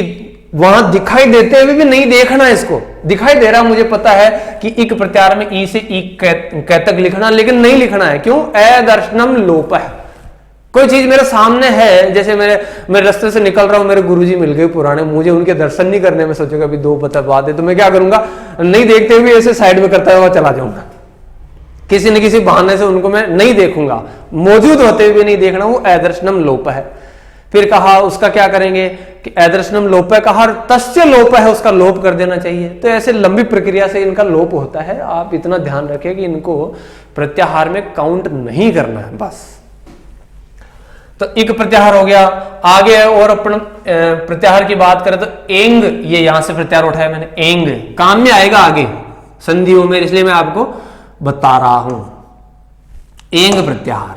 वहां दिखाई देते हुए भी नहीं देखना, इसको दिखाई दे रहा मुझे पता है कि इक प्रत्याहार में ई से ई कैतक लिखना, लेकिन नहीं लिखना है। क्यों? अदर्शनम लोप है। कोई चीज मेरे सामने है, जैसे मैं रास्ते से निकल रहा हूं, मेरे गुरुजी मिल गए पुराने, मुझे उनके दर्शन नहीं करने में सोचेगा अभी 2 पता बाद है, तो मैं क्या करूंगा, नहीं देखते हुए ऐसे साइड में करता हुआ चला जाऊंगा, किसी न किसी बहाने से उनको मैं नहीं देखूंगा, मौजूद होते हुए नहीं देखना, वो अदर्शनम लोप है। फिर कहा उसका क्या करेंगे कि अदर्शनम लोप है, कहा तस्य लोप है, उसका लोप कर देना चाहिए। तो ऐसे लंबी प्रक्रिया से इनका लोप होता है। आप इतना ध्यान रखें कि इनको प्रत्याहार में काउंट नहीं करना है बस। तो इक प्रत्याहार हो गया। आगे और अपन प्रत्याहार की बात करें तो एंग, ये यहां से प्रत्याहार उठाया मैंने, एंग काम में आएगा आगे संधियों में, इसलिए मैं आपको बता रहा हूं। एंग प्रत्याहार,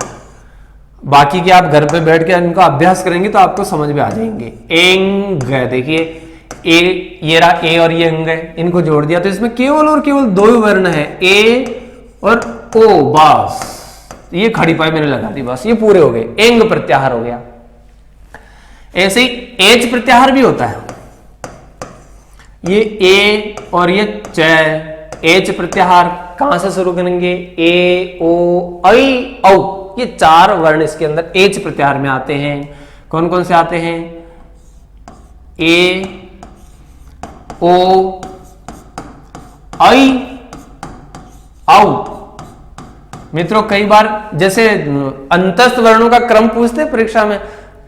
बाकी के आप घर पे बैठ के इनका अभ्यास करेंगे तो आपको समझ में आ जाएंगे। एंग, देखिए ए, ये रहा ए और ये अंग है, इनको जोड़ दिया तो इसमें केवल और केवल 2 वर्ण है, ए और ओ, बस ये खड़ी पाई मैंने लगा दी, बस ये पूरे हो गए, एंग प्रत्याहार हो गया। ऐसे ही एच प्रत्याहार भी होता है, ये ए और ये च, एच प्रत्याहार कहां से शुरू करेंगे, ए ओ ऐ औ, ये 4 वर्ण इसके अंदर एच प्रत्याहार में आते हैं। कौन कौन से आते हैं, ए ओ ऐ औ। मित्रों कई बार जैसे अंतस्थ वर्णों का क्रम पूछते हैं परीक्षा में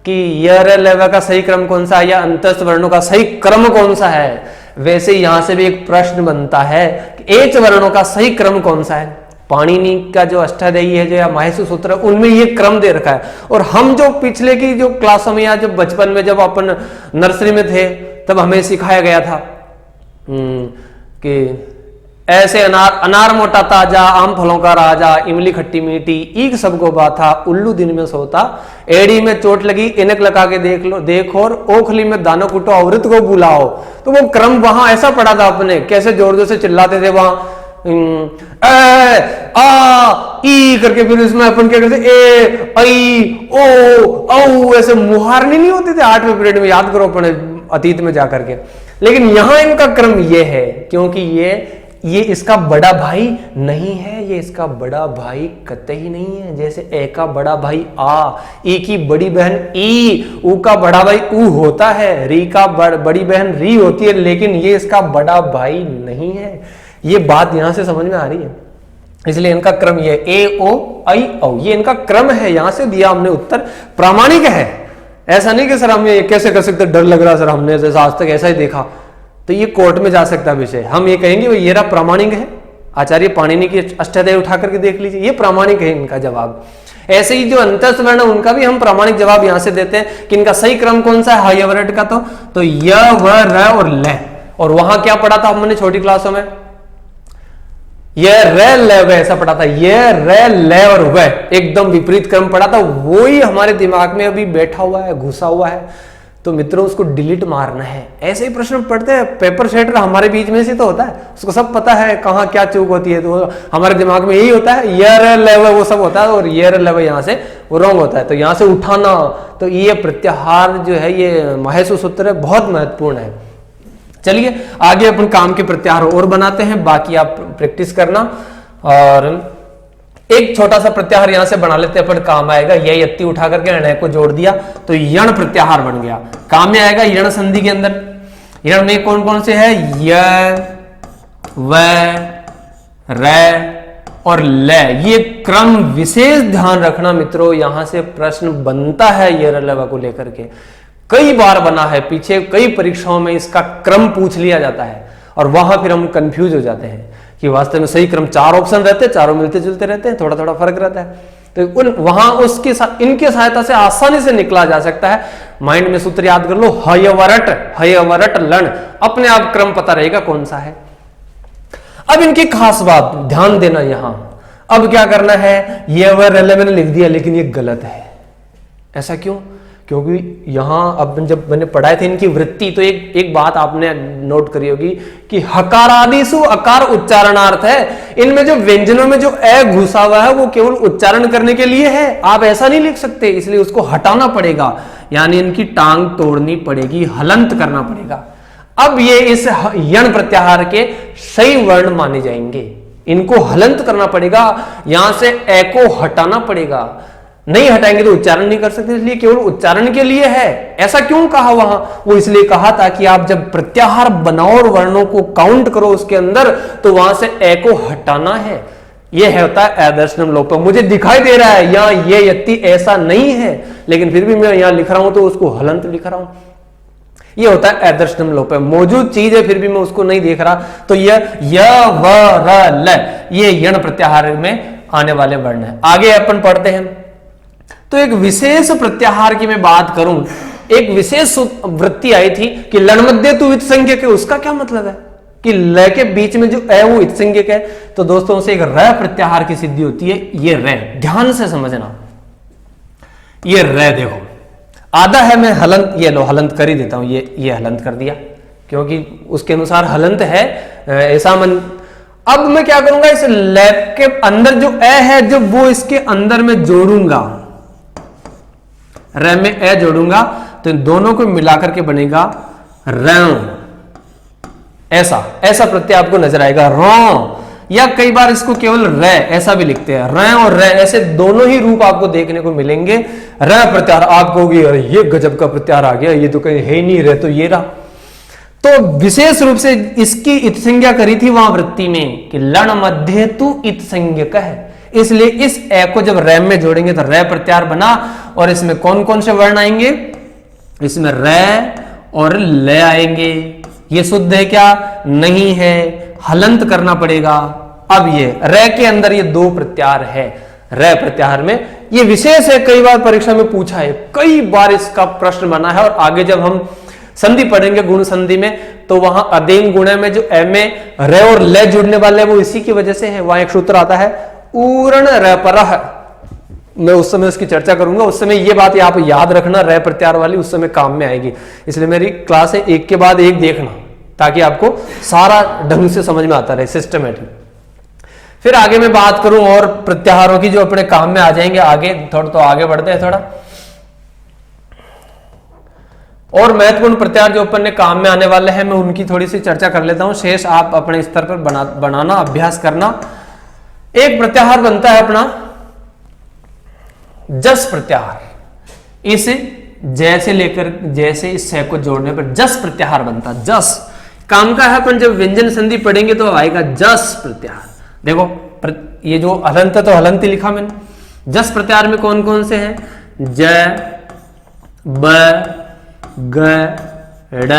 कि य लेवा का सही क्रम कौन सा है या अंतस्थ वर्णों का सही क्रम कौन सा है, वैसे यहां से भी एक प्रश्न बनता है कि एच वर्णों का सही क्रम कौन सा है। पाणिनि का जो अष्टाध्यायी है जो या माहेश्वर सूत्र है उनमें ये क्रम दे रखा है, और हम जो पिछले की जो क्लासों में या जब बचपन में जब अपन नर्सरी में थे तब हमें सिखाया गया था कि ऐसे अनार मोटा ताजा, आम फलों का राजा, इमली खट्टी मीठी, ईक सबको बाथा, उल्लू दिन में सोता, एड़ी में चोट लगी इनक लगा के देखो, और ओखली में दानों कुटो अवृत को बुलाओ। तो वो क्रम वहां ऐसा पड़ा था, अपने कैसे जोर जोर से चिल्लाते थे वहां, आ ई करके, फिर इसमें अपन क्या करते, ए ऐ ओ औ, ऐसे मुहारनी नहीं होती थे 8वें पीरियड में, याद करो अपने अतीत में जाकर के। लेकिन यहां इनका क्रम ये है क्योंकि ये इसका बड़ा भाई नहीं है, ये इसका बड़ा भाई कतई नहीं है। जैसे ए का बड़ा भाई आ, ई की बड़ी बहन ई, ऊ का बड़ा भाई ऊ होता है, री का बड़ी बहन री होती है, लेकिन ये इसका बड़ा भाई नहीं है। ये बात यहां से समझ में आ रही है, इसलिए इनका क्रम ये ए ओ ऐ औ, ये इनका क्रम है। यहां से दिया हमने उत्तर, प्रामाणिक है। ऐसा नहीं कि सर हमें ये कैसे कर सकते, डर लग रहा सर, हमने जैसा आज तक ऐसा ही देखा, तो ये कोर्ट में जा सकता विषय। हम ये कहेंगे ये रहा प्रामाणिक है, आचार्य पाणिनि की अष्टाध्यायी उठा करके देख लीजिए, ये प्रामाणिक है इनका जवाब। ऐसे ही जो अंतस्थ वर्ण उनका भी हम प्रामाणिक जवाब यहां से देते हैं कि इनका सही क्रम कौन सा है हयवरट का, तो य व र और ल। और वहां क्या पढ़ा था हमने छोटी क्लासों में, ये र ल व ऐसा पढ़ा था, ये र ल और व एकदम विपरीत क्रम पढ़ा था, वो ही हमारे दिमाग में अभी बैठा हुआ है, घुसा हुआ है। तो मित्रों उसको डिलीट मारना है। ऐसे ही प्रश्न पढ़ते हैं, पेपर सेटर हमारे बीच में से तो होता है, उसको सब पता है कहाँ क्या चूक होती है, तो हमारे दिमाग में यही होता है, ये र ल व वो सब होता है, और ये र ल व यहाँ से वो रॉन्ग होता है। तो यहाँ से उठाना, तो ये प्रत्याहार जो है ये माहेश्वर सूत्र है, बहुत महत्वपूर्ण है। चलिए आगे अपन काम के प्रत्याहार और बनाते हैं, बाकी आप प्रैक्टिस करना। और एक छोटा सा प्रत्याहार यहां से बना लेते हैं, अपन काम आएगा। ये यत्ती उठा करके ण को जोड़ दिया तो यण प्रत्याहार बन गया, काम में आएगा यण संधि के अंदर। यण में कौन कौन से है, य व, रे और ल, ये क्रम विशेष ध्यान रखना मित्रों। यहां से प्रश्न बनता है ये र को लेकर के, कई बार बना है पीछे, कई परीक्षाओं में इसका क्रम पूछ लिया जाता है और वहां फिर हम कंफ्यूज हो जाते हैं कि वास्तव में सही क्रम 4 ऑप्शन रहते हैं, चारों मिलते जुलते रहते हैं, थोड़ा थोड़ा फर्क रहता है। तो वहां उसके इनके सहायता से आसानी से निकला जा सकता है। माइंड में सूत्र याद कर लो, हयवरट लण, अपने आप क्रम पता रहेगा कौन सा है। अब इनकी खास बात ध्यान देना यहां, अब क्या करना है, ये मैंने लिख दिया लेकिन ये गलत है। ऐसा क्यों? क्योंकि यहां अब जब मैंने पढ़ाए थे इनकी वृत्ति, तो एक बात आपने नोट करी होगी कि हकारादिशु अकार उच्चारणार्थ है। इनमें जो व्यंजनों में जो ए घुसा हुआ है वो केवल उच्चारण करने के लिए है, आप ऐसा नहीं लिख सकते, इसलिए उसको हटाना पड़ेगा, यानी इनकी टांग तोड़नी पड़ेगी, हलंत करना पड़ेगा। अब ये इस यण प्रत्याहार के सही वर्ण माने जाएंगे, इनको हलंत करना पड़ेगा, यहां से ए को हटाना पड़ेगा, नहीं हटाएंगे तो उच्चारण नहीं कर सकते, इसलिए केवल उच्चारण के लिए है। ऐसा क्यों कहा वहां? वो इसलिए कहा था कि आप जब प्रत्याहार बनाओ और वर्णों को काउंट करो उसके अंदर, तो वहां से ए को हटाना है। यह होता है आदर्शनम लोपम। मुझे दिखाई दे रहा है यहां ये यति ऐसा नहीं है, लेकिन फिर भी मैं यहां लिख रहा हूं तो उसको हलंत लिख रहा हूं। यह होता है आदर्शनम लोपम, मौजूद चीज है फिर भी मैं उसको नहीं देख रहा, तो यह य व र ल ये यण प्रत्याहार में आने वाले वर्ण है। आगे अपन पढ़ते हैं। तो एक विशेष प्रत्याहार की मैं बात करूं, एक विशेष वृत्ति आई थी कि लण मध्य तु इत संज्ञक है। उसका क्या मतलब है कि ल के बीच में जो ए वो इत संज्ञक है, तो दोस्तों से एक र प्रत्याहार की सिद्धि होती है। ये र ध्यान से समझना, ये र देखो आधा है, मैं हलंत, ये लो हलंत कर ही देता हूं, ये हलंत कर दिया क्योंकि उसके अनुसार हलंत है, ऐसा मन। अब मैं क्या करूंगा, इस ल के अंदर जो ए है जब वो इसके अंदर में जोड़ूंगा, र में ए जोड़ूंगा तो इन दोनों को मिलाकर के बनेगा र। ऐसा प्रत्यय आपको नजर आएगा, र, या कई बार इसको केवल र ऐसा भी लिखते हैं, र और र, ऐसे दोनों ही रूप आपको देखने को मिलेंगे। र प्रत्याहार आप कहोगे अरे ये गजब का प्रत्याहार आ गया, ये तो कहीं है ही नहीं, रह तो ये रहा। तो विशेष रूप से इसकी इत संज्ञा करी थी वहां वृत्ति में कि लण मध्य तु इत संज्ञक है, इसलिए इस ए को जब र में जोड़ेंगे तो र प्रत्याहार बना। और इसमें कौन कौन से वर्ण आएंगे, इसमें र और ल आएंगे। ये शुद्ध है क्या? नहीं है, हलंत करना पड़ेगा। अब ये र के अंदर ये 2 प्रत्याहार है, र प्रत्याहार में ये विशेष है, कई बार परीक्षा में पूछा है, कई बार इसका प्रश्न बना है। और आगे जब हम संधि पढ़ेंगे गुण संधि में, तो वहां अदेंग गुण में जो ए में र और ल जुड़ने वाले वो इसी की वजह से है। वहां एक सूत्र आता है ऊर्ण र परह, मैं उस समय उसकी चर्चा करूंगा, उस समय ये बात आप याद रखना, र प्रत्याहार वाली उस समय काम में आएगी। इसलिए मेरी क्लास है एक के बाद एक देखना, ताकि आपको सारा ढंग से समझ में आता रहे, सिस्टमेटिक। फिर आगे मैं बात करूं और प्रत्याहारों की जो अपने काम में आ जाएंगे आगे, थोड़ा तो आगे बढ़ते हैं थोड़ा। और महत्वपूर्ण प्रत्याहार जो अपन ने काम में आने वाले हैं, मैं उनकी थोड़ी सी चर्चा कर लेता हूं, शेष आप अपने स्तर पर बनाना, अभ्यास करना। एक प्रत्याहार बनता है अपना जस प्रत्याहार, इस जैसे लेकर जैसे इस से को जोड़ने पर जस प्रत्याहार बनता। जस काम का है, अपन जब व्यंजन संधि पढ़ेंगे तो आएगा जस प्रत्याहार। देखो ये जो हलंत है तो हलंत ही लिखा मैंने। जस प्रत्याहार में कौन कौन से हैं, ज, ब, ग, ड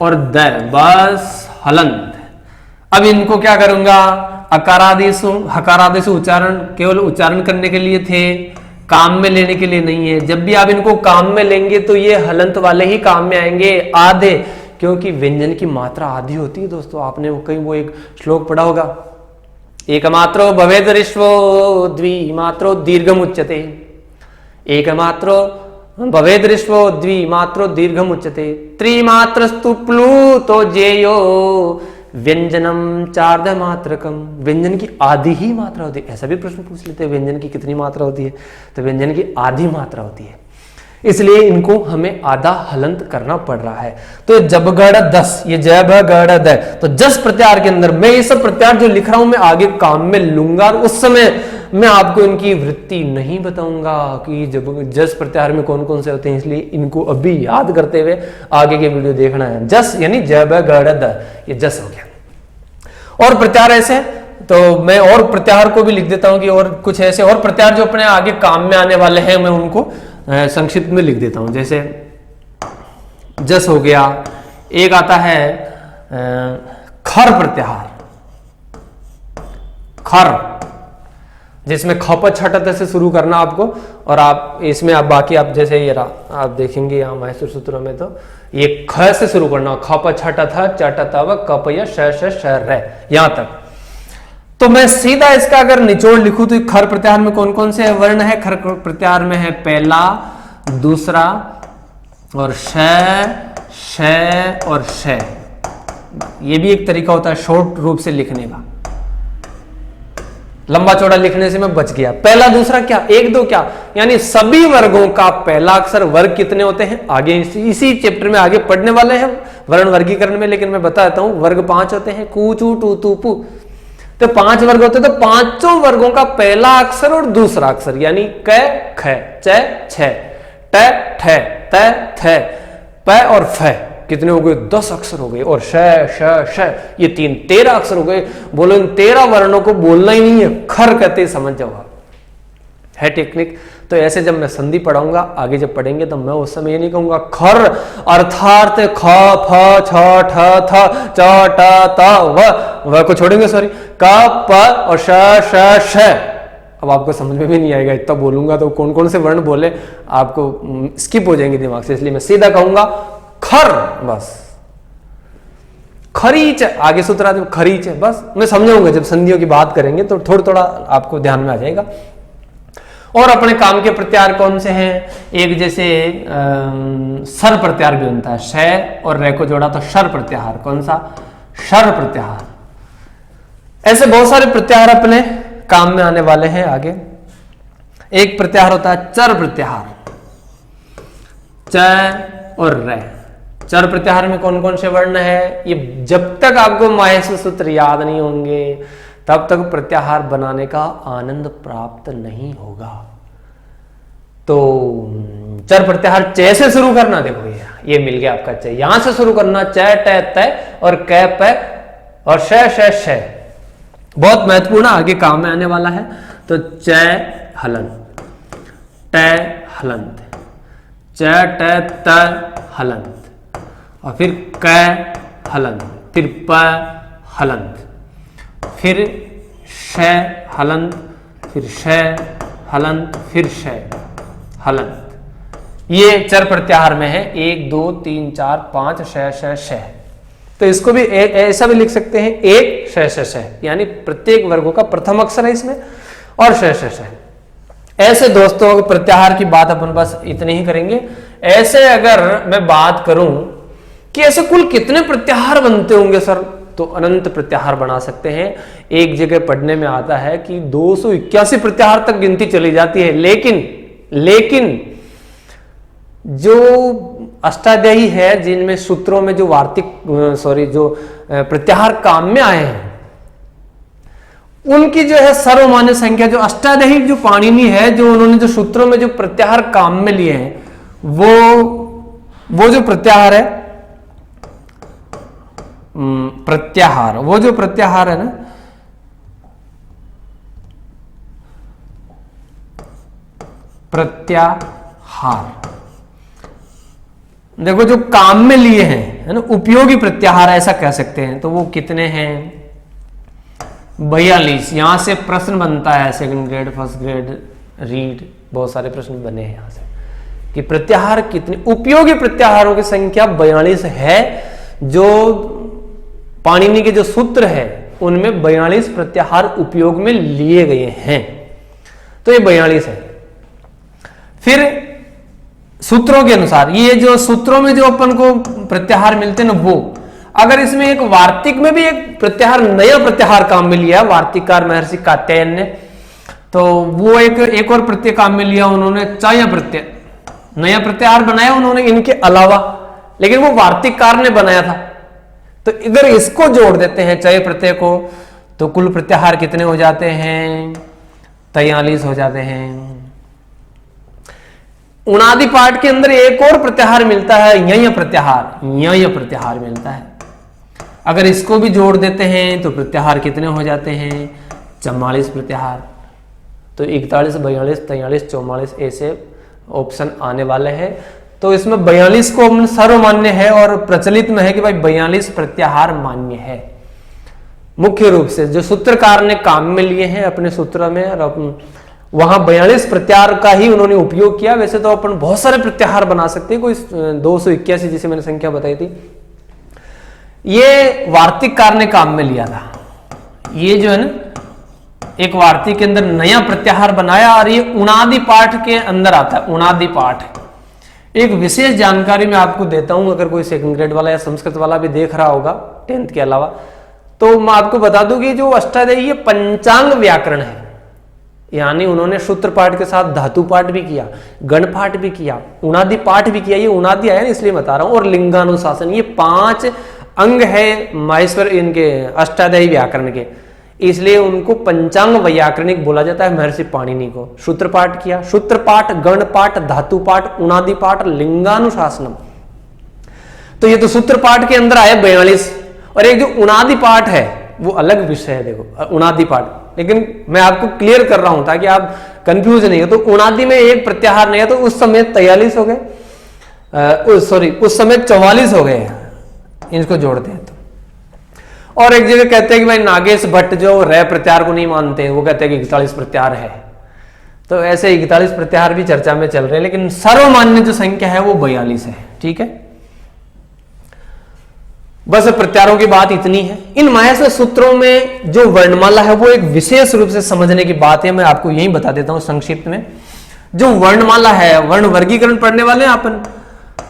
और द, बस हलंत। अब इनको क्या करूंगा, अकारादेशु हकारादेशु उच्चारण केवल उच्चारण करने के लिए थे, काम में लेने के लिए नहीं है। जब भी आप इनको काम में लेंगे तो ये हलंत वाले ही काम में आएंगे, आधे, क्योंकि व्यंजन की मात्रा आधी होती है दोस्तों। आपने कहीं वो एक श्लोक पढ़ा होगा, एकमात्रो भवेद ऋष्वो द्विमात्रो दीर्घम उच्यते, एकमात्रो भवेद ऋष्वो द्विमात्रो दीर्घम उच्यते, त्रिमात्रस्तु प्लुतो जेयो व्यंजनम चार्ध मात्रकम। व्यंजन की आधी ही मात्रा होती है। ऐसा भी प्रश्न पूछ लेते हैं व्यंजन की कितनी मात्रा होती है, तो व्यंजन की आधी मात्रा होती है, इसलिए इनको हमें आधा हलंत करना पड़ रहा है। तो जब गढ़ 10, ये जब गढ़ द, तो जस प्रत्याहार के अंदर मैं ये सब प्रत्याहार जो लिख रहा हूं मैं आगे काम में लूंगा, और उस समय मैं आपको इनकी वृत्ति नहीं बताऊंगा कि जब जस प्रत्याहार में कौन कौन से होते हैं, इसलिए इनको अभी याद करते हुए आगे के वीडियो देखना है। जस यानी जब गढ़ द, ये जस हो गया। और प्रत्याहार ऐसे, तो मैं और प्रत्याहार को भी लिख देता हूं कि और कुछ ऐसे और प्रत्याहार जो अपने आगे काम में आने वाले हैं, मैं उनको संक्षिप्त में लिख देता हूं। जैसे जस हो गया, एक आता है खर प्रत्याहार, खर, जिसमें खप छठत से शुरू करना आपको, और आप इसमें आप बाकी आप जैसे ये रहा आप देखेंगे यहाँ माहेश्वर सूत्रों में, तो ये ख से शुरू करना, खप छठत चटत कप या श यहां तक। तो मैं सीधा इसका अगर निचोड़ लिखूं तो खर प्रत्याहार में कौन कौन से वर्ण है? खर प्रत्याहार में है पहला, दूसरा और श और श। ये भी एक तरीका होता है शॉर्ट रूप से लिखने का, लंबा चौड़ा लिखने से मैं बच गया। पहला दूसरा क्या, एक दो क्या, यानी सभी वर्गों का पहला अक्षर। वर्ग कितने होते हैं आगे इसी चैप्टर में आगे पढ़ने वाले हैं वर्ण वर्गीकरण में, लेकिन मैं बताता हूं वर्ग 5 होते हैं, कू चू टू तू पू। तो 5 वर्ग होते हैं, तो पांचों वर्गों का पहला अक्षर और दूसरा अक्षर, यानी क ख च छ ट ठ त थ प और फ कितने हो गए? 10 अक्षर हो गए। और श ये 13 अक्षर हो गए। बोलो इन 13 वर्णों को बोलना ही नहीं है, खर कहते ही समझ जाओ आप, है टेक्निक। तो ऐसे जब मैं संधि पढ़ाऊंगा आगे जब पढ़ेंगे तो मैं उस समय ये नहीं कहूंगा खर अर्थार्थ ख फ छ ठ थ च ट त व को छोड़ेंगे, सॉरी, क प और श। अब आपको समझ में भी नहीं आएगा, इतना बोलूंगा तो कौन कौन से वर्ण बोले आपको स्किप हो जाएंगे दिमाग से, इसलिए मैं सीधा कहूंगा खर, बस। खरीच, आगे सूत्र आते खरीच, बस मैं समझाऊंगा जब संधियों की बात करेंगे तो थोड़ा थोड़ा आपको ध्यान में आ जाएगा। और अपने काम के प्रत्याहार कौन से हैं? एक जैसे सर प्रत्याहार भी बनता है, श और रे को जोड़ा तो शर प्रत्याहार। कौन सा? शर प्रत्याहार। ऐसे बहुत सारे प्रत्याहार अपने काम में आने वाले हैं आगे। एक प्रत्याहार होता है चर प्रत्याहार, च और रे। चर प्रत्याहार में कौन कौन से वर्ण है? ये जब तक आपको माहेश्वर सूत्र याद नहीं होंगे तब तक प्रत्याहार बनाने का आनंद प्राप्त नहीं होगा। तो चर प्रत्याहार च से शुरू करना, देखो ये मिल गया आपका च, यहां से शुरू करना, च ट त और क प और श। बहुत महत्वपूर्ण आगे काम में आने वाला है। तो च हलंत, ट हलंत, च ट त हलंत, और फिर क हलंत, फिर प हलंत, फिर श हलंत, फिर श हलंत, फिर श हलंत। ये चर प्रत्याहार में है 1 2 3 4 5 श। तो इसको भी ऐसा भी लिख सकते हैं, एक श, यानी प्रत्येक वर्गों का प्रथम अक्षर है इसमें, और श। ऐसे दोस्तों प्रत्याहार की बात अपन बस इतने ही करेंगे। ऐसे अगर मैं बात करूं कि ऐसे कुल कितने प्रत्याहार बनते होंगे सर, तो अनंत प्रत्याहार बना सकते हैं। एक जगह पढ़ने में आता है कि 281 प्रत्याहार तक गिनती चली जाती है, लेकिन जो अष्टाध्यायी है जिनमें सूत्रों में जो जो प्रत्याहार काम में आए हैं उनकी जो है सर्वमान्य संख्या, जो अष्टाध्यायी जो पाणिनि है, जो उन्होंने जो सूत्रों में जो प्रत्याहार काम में लिए हैं, वो जो प्रत्याहार है वो जो प्रत्याहार है ना, प्रत्याहार देखो जो काम में लिए हैं, है ना, उपयोगी प्रत्याहार ऐसा कह सकते हैं, तो वो कितने हैं? 42। यहां से प्रश्न बनता है, second grade, first grade, read, बहुत सारे प्रश्न बने हैं यहां से कि प्रत्याहार कितने, उपयोगी प्रत्याहारों की संख्या 42 है। जो पाणिनि के जो सूत्र है उनमें 42 प्रत्याहार उपयोग में लिए गए हैं, तो ये 42 है। फिर सूत्रों के अनुसार, ये जो सूत्रों में जो अपन को प्रत्याहार मिलते हैं ना, वो अगर इसमें एक वार्तिक में भी एक प्रत्याहार, नया प्रत्याहार काम में लिया वार्तिककार महर्षि कात्यायन ने, तो वो एक और प्रत्यय काम में लिया उन्होंने, चाय प्रत्यय, नया प्रत्याहार बनाया उन्होंने इनके अलावा, लेकिन वो वार्तिककार ने बनाया था। तो इधर इसको जोड़ देते हैं चय प्रत्यय को, तो कुल प्रत्याहार कितने हो जाते हैं? 43 हो जाते हैं। उनादि पाठ के अंदर एक और प्रत्याहार मिलता है, यय प्रत्याहार मिलता है। अगर इसको भी जोड़ देते हैं तो प्रत्याहार कितने हो जाते हैं? 44 प्रत्याहार। तो 41, 42, 43, 44 ऐसे ऑप्शन आने वाले हैं। तो इसमें 42 को सर्वमान्य है और प्रचलित में है कि भाई 42 प्रत्याहार मान्य है। मुख्य रूप से जो सूत्रकार ने काम में लिए हैं अपने सूत्र में, और वहां 42 प्रत्याहार का ही उन्होंने उपयोग किया। वैसे तो अपन बहुत सारे प्रत्याहार बना सकते हैं, कोई 281 जिसे मैंने संख्या बताई थी, ये वार्तिककार ने काम में लिया था। ये जो है ना, एक वार्तिक के अंदर नया प्रत्याहार बनाया और ये उणादि पाठ के अंदर आता है। उणादि पाठ एक विशेष जानकारी मैं आपको देता हूं, अगर कोई सेकंड ग्रेड वाला या संस्कृत वाला भी देख रहा होगा 10th के अलावा, तो मैं आपको बता दूं कि जो अष्टाध्यायी ये पंचांग व्याकरण है। यानी उन्होंने सूत्र पाठ के साथ धातु पाठ भी किया, गण पाठ भी किया, उणादि पाठ भी किया। ये उणादि आया ना इसलिए बता रहा हूं। और लिंगानुशासन, ये 5 अंग है माहेश्वर इनके अष्टाध्यायी व्याकरण के, इसलिए उनको पंचांग व्याकरणिक बोला जाता है। महर्षि पाणिनि को सूत्र पाठ किया, सूत्र पाठ, गण पाठ, धातु पाठ, उणादि पाठ, लिंगानुशासनम। तो ये तो सूत्र पाठ के अंदर आए 42। और एक जो उणादि पाठ है वो अलग विषय है। देखो उणादि पाठ, लेकिन मैं आपको क्लियर कर रहा हूं ताकि आप कंफ्यूज नहीं हो। तो उणादि में एक प्रत्याहार नहीं है, तो उस समय 43 हो गए, सॉरी उस समय 44 हो गए, इनको जोड़ते हैं तो। और एक जगह कहते हैं कि भाई नागेश भट्ट जो रे प्रत्याहार को नहीं मानते हैं, वो कहते हैं कि 41 प्रत्याहार है। तो ऐसे 41 प्रत्याहार भी चर्चा में चल रहे हैं, लेकिन सर्वमान्य जो संख्या है वो 42 है। ठीक है, बस प्रत्याहारों की बात इतनी है। इन माहेश्वर सूत्रों में जो वर्णमाला है वो एक विशेष रूप से समझने की बात है, मैं आपको यही बता देता हूं संक्षिप्त में। जो वर्णमाला है, वर्ण वर्गीकरण पढ़ने वाले हैं अपन,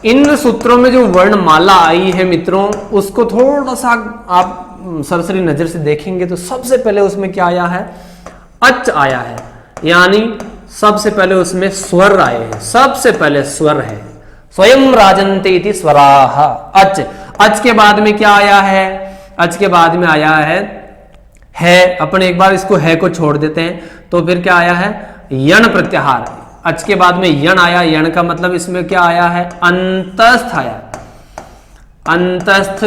इन सूत्रों में जो वर्णमाला आई है मित्रों, उसको थोड़ा सा आप सरसरी नजर से देखेंगे तो सबसे पहले उसमें क्या आया है? अच आया है। यानी सबसे पहले उसमें स्वर आए हैं, सबसे पहले स्वर है। स्वयं राजन्ते इति स्वराः। अच, अच के बाद में क्या आया है? अच के बाद में आया है। अपन एक बार इसको है को छोड़ देते हैं तो फिर क्या आया है? यण प्रत्याहार। अच के बाद में यण आया। यण का मतलब इसमें क्या आया है? अंतस्थ आया। अंतस्थ,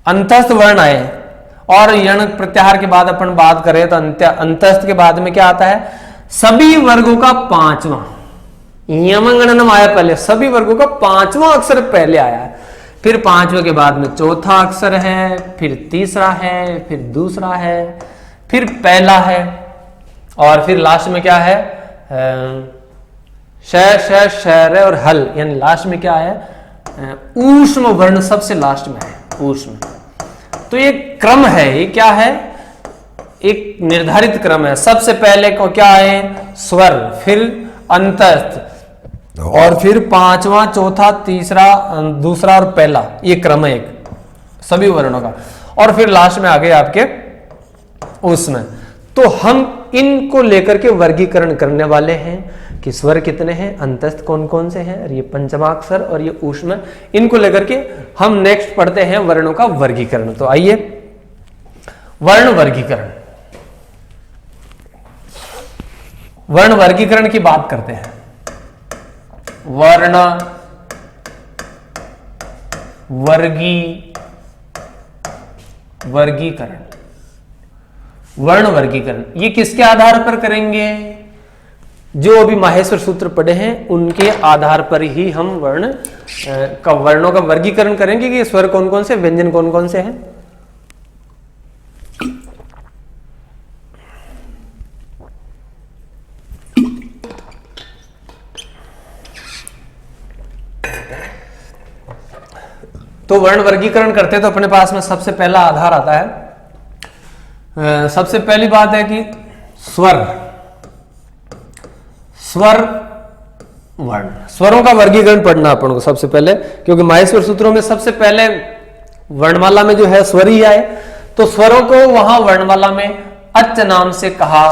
अंतस्थ वर्ण आए। और यण प्रत्याहार के बाद अपन बात करें तो अंतस्थ के बाद में क्या आता है? सभी वर्गों का 5वां यमगणनम आया पहले, सभी वर्गों का 5वां अक्षर पहले आया है। फिर 5वें के बाद में चौथा अक्षर है, फिर तीसरा है, फिर दूसरा है, फिर पहला है, और फिर लास्ट में क्या है? शर और हल, यानी लास्ट में क्या है? ऊष्म वर्ण सबसे लास्ट में है, ऊष्म। तो ये क्रम है, ये क्या है? एक निर्धारित क्रम है। सबसे पहले को क्या है? स्वर, फिर अंतस्थ, और फिर 5वां, चौथा, तीसरा, दूसरा और पहला, ये क्रम है एक सभी वर्णों का। और फिर लास्ट में आ गए आपके उसमें। तो हम इनको लेकर के वर्गीकरण करने वाले हैं कि स्वर कितने हैं, अंतस्थ कौन कौन से हैं, और ये पंचमाक्षर और ये ऊष्म, इनको लेकर के हम नेक्स्ट पढ़ते हैं वर्णों का वर्गीकरण। तो आइए वर्ण वर्गीकरण, वर्ण वर्गीकरण की बात करते हैं। वर्ण वर्गीकरण, वर्ण वर्गीकरण ये किसके आधार पर करेंगे? जो अभी माहेश्वर सूत्र पढ़े हैं उनके आधार पर ही हम वर्णों का वर्गीकरण करेंगे कि स्वर कौन कौन से, व्यंजन कौन कौन से हैं। तो वर्ण वर्गीकरण करते तो अपने पास में सबसे पहला आधार आता है। सबसे पहली बात है कि स्वर, स्वर वर्ण, स्वरों का वर्गीकरण पढ़ना अपन को सबसे पहले, क्योंकि माहेश्वर सूत्रों में सबसे पहले वर्णमाला में जो है स्वर ही आए। तो स्वरों को वहां वर्णमाला में अच नाम से कहा।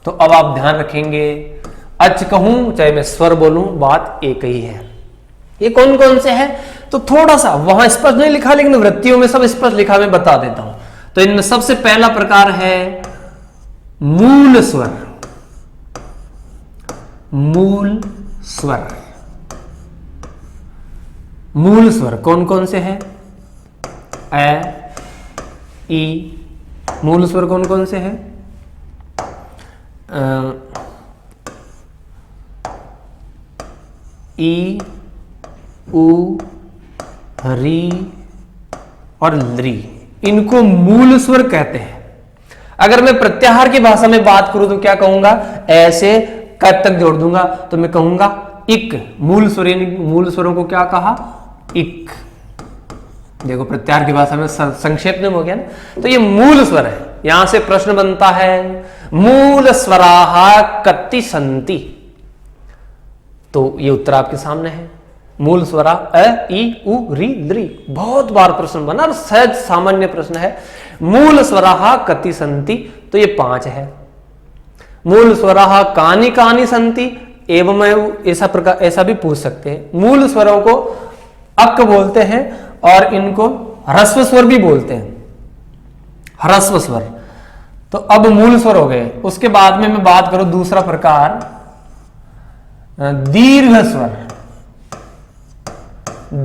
तो अब आप ध्यान रखेंगे, अच कहूं चाहे मैं स्वर बोलूं, बात एक ही है। ये कौन कौन से हैं? तो थोड़ा सा वहां स्पष्ट नहीं लिखा, लेकिन वृत्तियों में सब स्पष्ट लिखा, मैं बता देता हूं। तो इनमें सबसे पहला प्रकार है मूल स्वर। मूल स्वर, मूल स्वर कौन कौन से हैं? ए, ई। मूल स्वर कौन कौन से हैं? ई, उ, री और ली। इनको मूल स्वर कहते हैं। अगर मैं प्रत्याहार की भाषा में बात करूं तो क्या कहूंगा? ऐसे कब तक जोड़ दूंगा तो मैं कहूंगा इक। मूल स्वर, मूल स्वरों को क्या कहा? इक। देखो प्रत्याहार की भाषा में संक्षेप में हो गया ना। तो ये मूल स्वर है। यहां से प्रश्न बनता है मूल स्वराः कति सन्ति। तो ये उत्तर आपके सामने है। मूल स्वरा अ, ई, उ, री, लृ। बहुत बार प्रश्न बना और सहज सामान्य प्रश्न है। मूल स्वराः कति सन्ति, तो ये 5 है। मूल स्वराः कानि कानि सन्ति एवं, ऐसा प्रकार ऐसा भी पूछ सकते हैं। मूल स्वरों को अक बोलते हैं और इनको ह्रस्व स्वर भी बोलते हैं, ह्रस्व स्वर। तो अब मूल स्वर हो गए। उसके बाद में मैं बात करूं दूसरा प्रकार दीर्घ स्वर।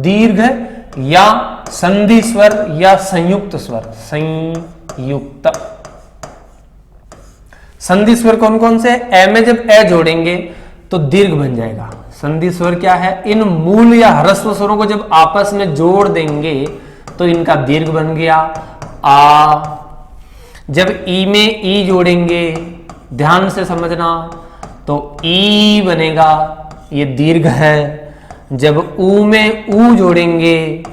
दीर्घ या संधि स्वर या संयुक्त स्वर। संयुक्त संधि स्वर कौन कौन से? ए में जब ए जोड़ेंगे तो दीर्घ बन जाएगा। संधि स्वर क्या है? इन मूल या ह्रस्व स्वरों को जब आपस में जोड़ देंगे तो इनका दीर्घ बन गया आ। जब ई में ई जोड़ेंगे, ध्यान से समझना, तो ई बनेगा, ये दीर्घ है। जब ऊ में ऊ जोड़ेंगे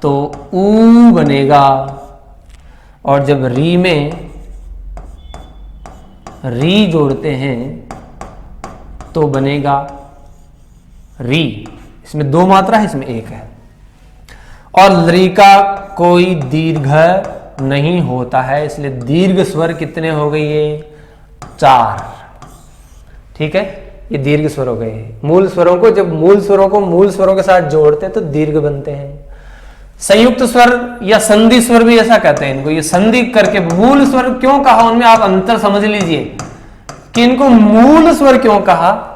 तो ऊ बनेगा। और जब री में री जोड़ते हैं तो बनेगा री। इसमें 2 मात्रा है, इसमें 1 है। और लृ का कोई दीर्घ नहीं होता है, इसलिए दीर्घ स्वर कितने हो गए? ये 4। ठीक है, ये दीर्घ स्वर हो गए। मूल स्वरों को जब मूल स्वरों के साथ जोड़ते हैं तो दीर्घ बनते हैं। संयुक्त स्वर या संधि स्वर भी ऐसा कहते हैं इनको। ये संधि करके मूल स्वर क्यों कहा, उनमें आप अंतर समझ लीजिए कि इनको मूल स्वर क्यों कहा।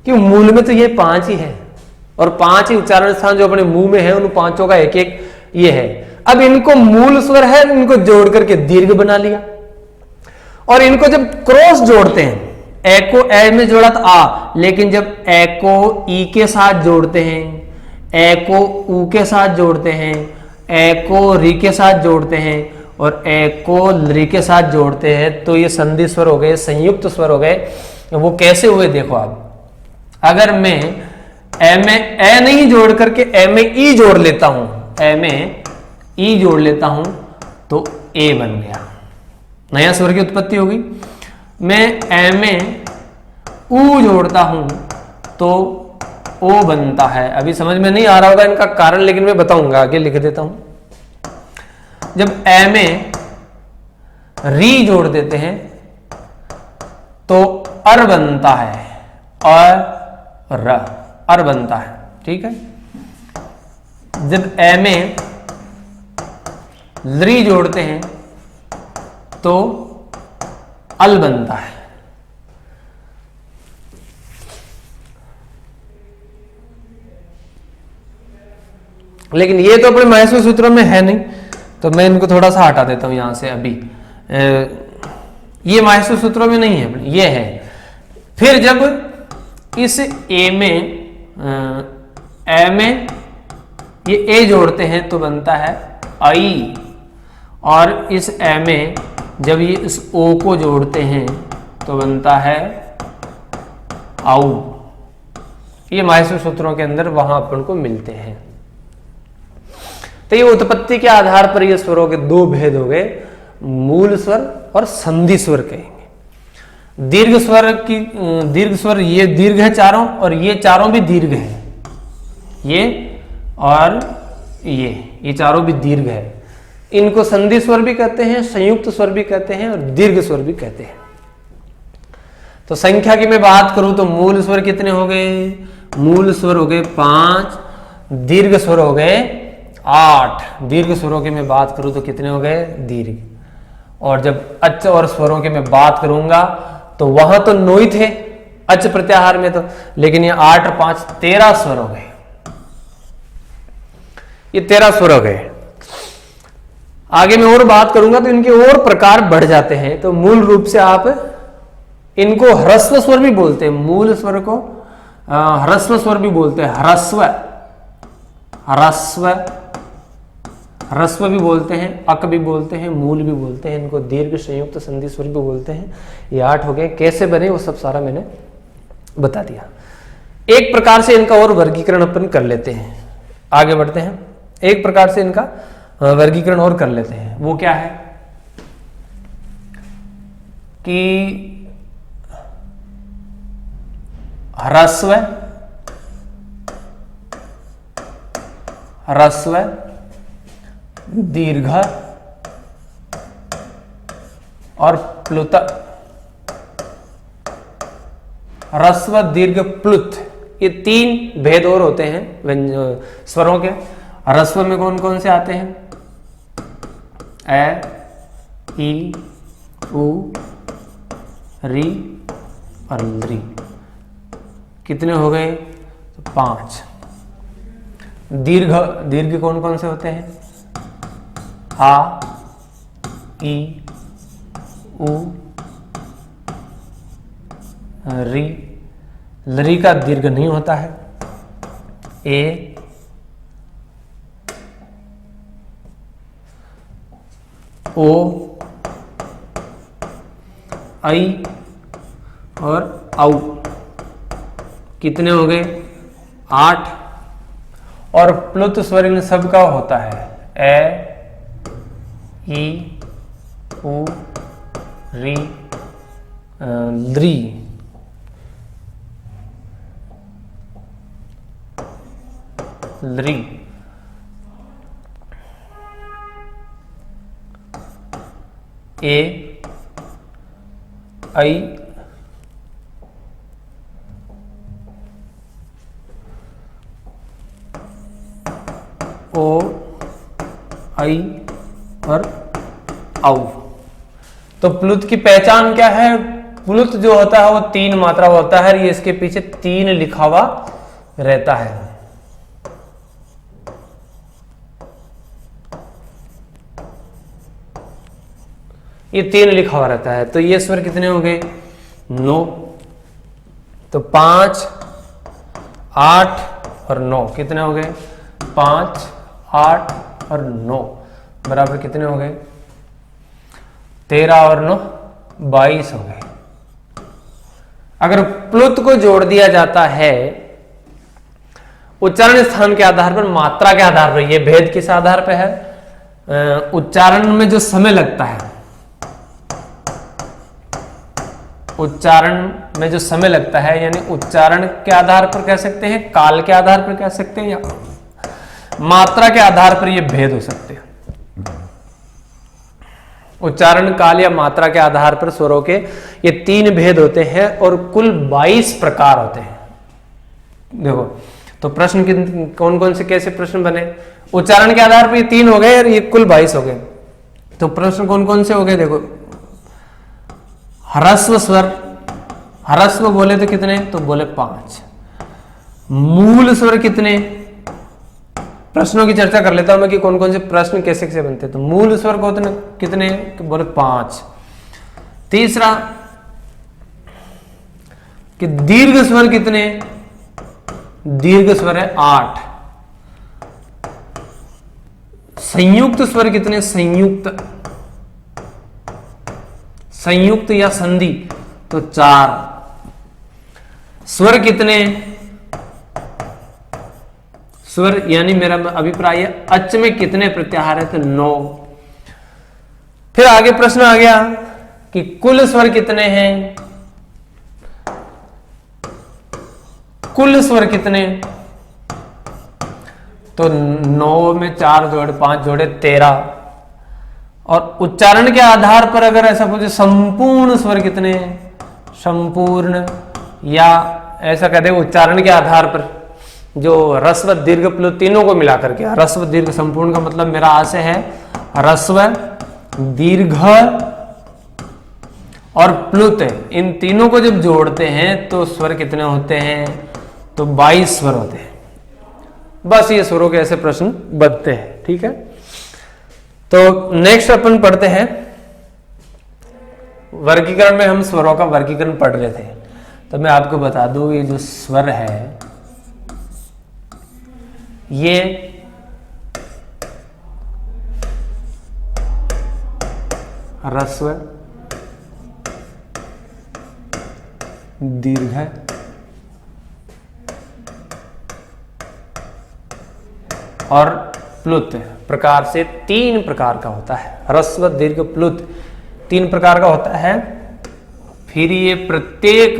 कि मूल में तो ये 5 ही है और 5 ही उच्चारण स्थान जो अपने मुंह में है, उन 5 का एक एक ये है। अब इनको मूल स्वर है, इनको जोड़ करके दीर्घ बना लिया। और इनको जब क्रॉस जोड़ते हैं, ए को ए में जोड़ा तो आ, लेकिन जब ए को ई के साथ जोड़ते हैं, ए को ऊ के साथ जोड़ते हैं, ए को री के साथ जोड़ते हैं और ए को लृ के साथ जोड़ते हैं, तो ये संधि स्वर हो गए, संयुक्त स्वर हो गए। वो कैसे हुए देखो आप। अगर मैं ए में ए नहीं जोड़ करके ए में ई जोड़ लेता हूं, ए में ई जोड़ लेता हूं तो ए बन गया, नया स्वर की उत्पत्ति होगी। मैं ए में ऊ जोड़ता हूं तो ओ बनता है। अभी समझ में नहीं आ रहा होगा इनका कारण, लेकिन मैं बताऊंगा, आगे लिख देता हूं। जब ए में री जोड़ देते हैं तो अर बनता है, अर बनता है। ठीक है, जब ए में लृ जोड़ते हैं तो अल बनता है। लेकिन ये तो अपने महसूस सूत्रों में है नहीं, तो मैं इनको थोड़ा सा हटा देता हूं यहां से। अभी ये महसूस सूत्रों में नहीं है, ये है। फिर जब इस ए में ये ए जोड़ते हैं तो बनता है आई, और इस ए में जब ये इस ओ को जोड़ते हैं तो बनता है आउ। ये महसूस सूत्रों के अंदर वहां अपन को मिलते हैं। तो ये उत्पत्ति के आधार पर ये स्वरों के 2 भेद हो गए, मूल स्वर और संधि स्वर कहेंगे। दीर्घ स्वर ये दीर्घ है चारों, और ये चारों भी दीर्घ है, ये और ये चारों भी दीर्घ है। इनको संधि स्वर भी कहते हैं, संयुक्त स्वर भी कहते हैं और दीर्घ स्वर भी कहते हैं। तो संख्या की मैं बात करूं तो मूल स्वर कितने हो गए? मूल स्वर हो गए 5, दीर्घ स्वर हो गए 8। दीर्घ स्वरों की मैं बात करूं तो कितने हो गए? दीर्घ। और जब अच और स्वरों की मैं बात करूंगा तो वहां तो 9 ही थे अच प्रत्याहार में तो, लेकिन ये 8 और 5 13 स्वर हो गए। ये 13 स्वर हो गए। आगे मैं और बात करूंगा तो इनके और प्रकार बढ़ जाते हैं। तो मूल रूप से आप इनको ह्रस्व स्वर भी बोलते हैं, मूल स्वर को ह्रस्व स्वर भी बोलते हैं, ह्रस्व ह्रस्व ह्रस्व भी बोलते हैं, अक भी बोलते हैं, मूल भी बोलते हैं, इनको दीर्घ संयुक्त संधि स्वर भी बोलते हैं। ये 8 हो गए। कैसे बने वो सब सारा मैंने बता दिया। एक प्रकार से इनका और वर्गीकरण अपन कर लेते हैं, आगे बढ़ते हैं। एक प्रकार से इनका वर्गीकरण और कर लेते हैं। वो क्या है कि ह्रस्व ह्रस्व दीर्घ और प्लुत। ह्रस्व दीर्घ प्लुत, ये 3 भेद और होते हैं स्वरों के। ह्रस्व में कौन कौन से आते हैं? ए, ई, उ, री और ली। कितने हो गए? 5। दीर्घ दीर्घ कौन कौन से होते हैं? आ, ई, उ, री। लरी का दीर्घ नहीं होता है। ए, ओ, आई और औ। कितने हो गए? 8। और प्लुत स्वर इन सब का होता है ए, ई, उ, री, ली। ली ए, आई, ओ, आई और औ। तो प्लुत की पहचान क्या है? प्लुत जो होता है वो 3 मात्रा होता है। ये इसके पीछे 3 लिखा हुआ रहता है। ये 3 लिखा हुआ रहता है। तो ये स्वर कितने हो गए? 9। तो 5, 8 और 9 कितने हो गए? 5, 8 और 9 बराबर कितने हो गए? 13 और 9 22 हो गए। अगर प्लुत को जोड़ दिया जाता है उच्चारण स्थान के आधार पर, मात्रा के आधार पर, यह भेद किस आधार पर है? उच्चारण में जो समय लगता है, उच्चारण में जो समय लगता है, यानी उच्चारण के आधार पर कह सकते हैं, काल के आधार पर कह सकते हैं, या मात्रा के आधार पर ये भेद हो सकते हैं। उच्चारण, काल या मात्रा के आधार पर स्वरों के ये 3 भेद होते हैं और कुल 22 प्रकार होते हैं। देखो तो प्रश्न कौन कौन से कैसे प्रश्न बने? उच्चारण के आधार पर ये 3 हो गए और ये कुल 22 हो गए। तो प्रश्न कौन कौन से हो गए? देखो, ह्रस्व स्वर, ह्रस्व बोले तो कितने? तो बोले 5। मूल स्वर कितने? प्रश्नों की चर्चा कर लेता हूं मैं कि कौन कौन से प्रश्न कैसे कैसे बनते हैं। तो मूल स्वर को कितने? तो बोले 5। तीसरा कि दीर्घ स्वर कितने? दीर्घ स्वर है 8। संयुक्त स्वर कितने? संयुक्त, संयुक्त या संधि तो 4। स्वर कितने? स्वर यानी मेरा अभिप्राय है अच में कितने प्रत्याहार है? तो 9। फिर आगे प्रश्न आ गया कि कुल स्वर कितने हैं? कुल स्वर कितने? तो 9 में 4 जोड़े 5 जोड़े 13। और उच्चारण के आधार पर अगर ऐसा पूछे संपूर्ण स्वर कितने? संपूर्ण, या ऐसा कहते हैं उच्चारण के आधार पर जो ह्रस्व दीर्घ प्लुत तीनों को मिलाकर के, ह्रस्व दीर्घ संपूर्ण का मतलब मेरा आशय है ह्रस्व दीर्घ और प्लुत, इन तीनों को जब जोड़ते हैं तो स्वर कितने होते हैं? तो 22 स्वर होते हैं। बस ये स्वरों के ऐसे प्रश्न बनते हैं। ठीक है, तो नेक्स्ट अपन पढ़ते हैं वर्गीकरण में। हम स्वरों का वर्गीकरण पढ़ रहे थे, तो मैं आपको बता दूं ये जो स्वर है ये ह्रस्व, दीर्घ और प्लुत प्रकार से 3 प्रकार का होता है। ह्रस्व, दीर्घ, प्लुत 3 प्रकार का होता है। फिर ये प्रत्येक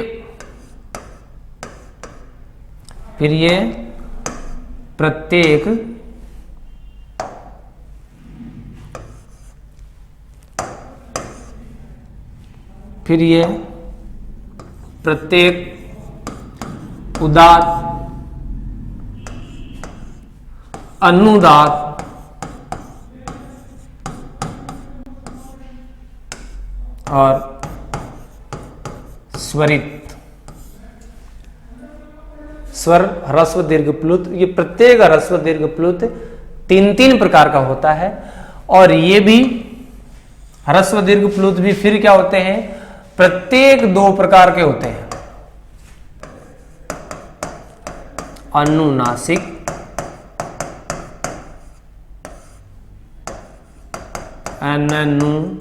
उदात्त, अनुदात्त और स्वरित। स्वर, ह्रस्व, दीर्घ, प्लुत, ये प्रत्येक ह्रस्व, दीर्घ, प्लुत 3 प्रकार का होता है। और ये भी ह्रस्व, दीर्घ, प्लुत भी फिर क्या होते हैं, प्रत्येक 2 प्रकार के होते हैं। अनुनासिक अनुनासिक।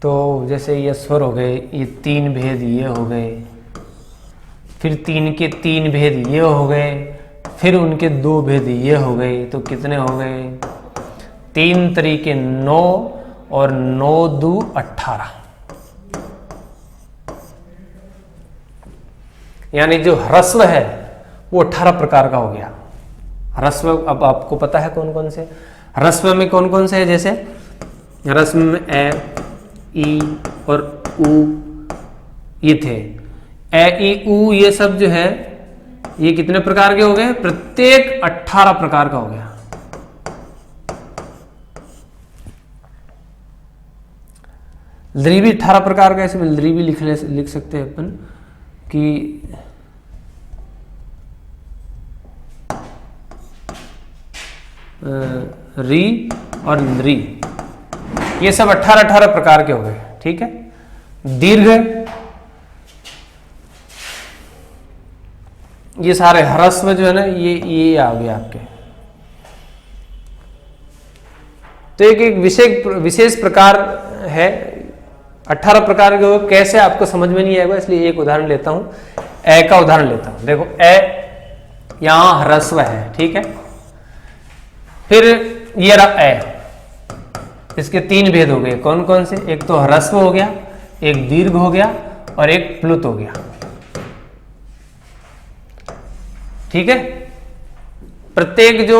तो जैसे ये स्वर हो गए, ये 3 भेद ये हो गए, फिर 3 के 3 भेद ये हो गए, फिर उनके 2 भेद ये हो गए, तो कितने हो गए, 3 तरीके 9 और 9 2 18। यानी जो ह्रस्व है वो 18 प्रकार का हो गया। ह्रस्व अब आपको पता है कौन कौन से, ह्रस्व में कौन कौन से है, जैसे ह्रस्व में ए, ई और उ ये थे। ए, ई, उ ये सब जो है ये कितने प्रकार के हो गए, प्रत्येक 18 प्रकार का हो गया। लृ भी 18 प्रकार का, इसमें लृ भी लिख सकते हैं अपन कि री और लृ, ये सब 18 प्रकार के हो गए। ठीक है, दीर्घ ये सारे ह्रस्व जो है ना ये आ गया आपके। तो एक विशेष प्रकार है, 18 प्रकार के हो। कैसे आपको समझ में नहीं आएगा, इसलिए एक उदाहरण लेता हूं, ए का उदाहरण लेता हूं। देखो ए यहां ह्रस्व है, ठीक है, फिर ये रहा ए, इसके 3 भेद हो गए। कौन कौन से, एक तो ह्रस्व हो गया, एक दीर्घ हो गया और एक प्लुत हो गया। ठीक है, प्रत्येक जो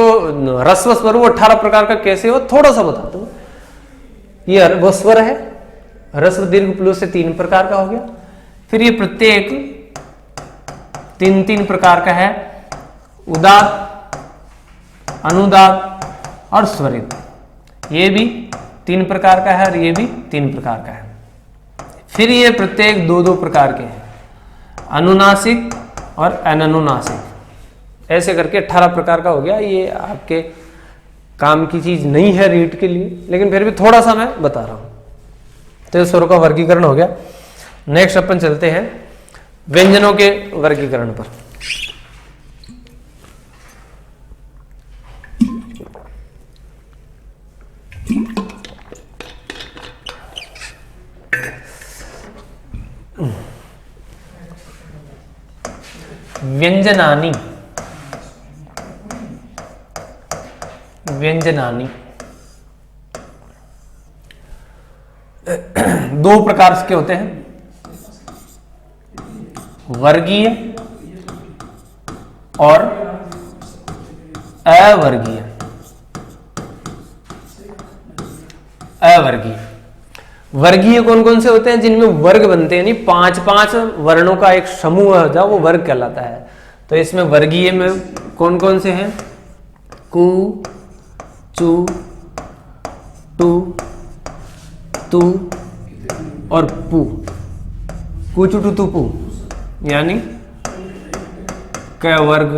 ह्रस्व स्वर वो 18 प्रकार का कैसे हो, थोड़ा सा बता दो। ये वो स्वर है, ह्रस्व, दीर्घ, प्लुत से 3 प्रकार का हो गया। फिर ये प्रत्येक 3 प्रकार का है, उदात्त, अनुदात्त और स्वरित। ये भी 3 प्रकार का है और ये भी 3 प्रकार का है। फिर ये प्रत्येक 2 प्रकार के हैं, अनुनासिक और अननुनासिक। ऐसे करके 18 प्रकार का हो गया। ये आपके काम की चीज नहीं है रीड के लिए, लेकिन फिर भी थोड़ा सा मैं बता रहा हूं। तो ये स्वरों का वर्गीकरण हो गया। नेक्स्ट अपन चलते हैं व्यंजनों के वर्गीकरण पर। व्यंजनानि, व्यंजनानि 2 प्रकार के होते हैं, वर्गीय और अवर्गीय। अवर्गीय, वर्गीय कौन कौन से होते हैं, जिनमें वर्ग बनते हैं, यानी 5 वर्णों का एक समूह है जो वो वर्ग कहलाता है। तो इसमें वर्गीय में कौन कौन से हैं, कु, चु, टू, तु और पु। कुचुटुतुपु यानी क वर्ग,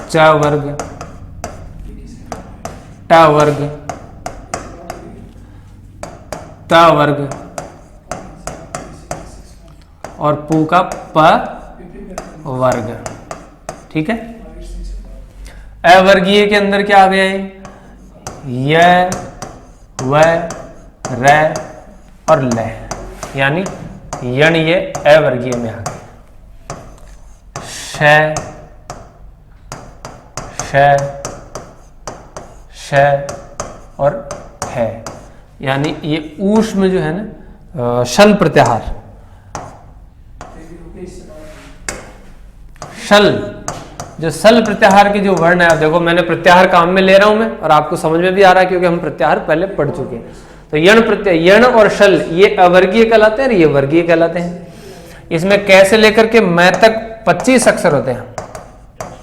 च वर्ग, ट वर्ग, त वर्ग और पू का प वर्ग। ठीक है। अवर्गीय के अंदर क्या आ गया है? य, व, र और ल, यानी यण ये अवर्गीय में आ गए। श, श, श और है, यानी ये ऊष्म जो है ना शल प्रत्याहार। शल जो सल प्रत्याहार के जो वर्ण है, देखो मैंने प्रत्याहार काम में ले रहा हूं मैं और आपको समझ में भी आ रहा है क्योंकि हम प्रत्याहार पहले पढ़ चुके हैं। तो यण प्रत्यय, यण और शल ये अवर्गीय कहलाते हैं और ये वर्गीय कहलाते हैं। इसमें कैसे लेकर के मैं तक 25 अक्षर होते हैं।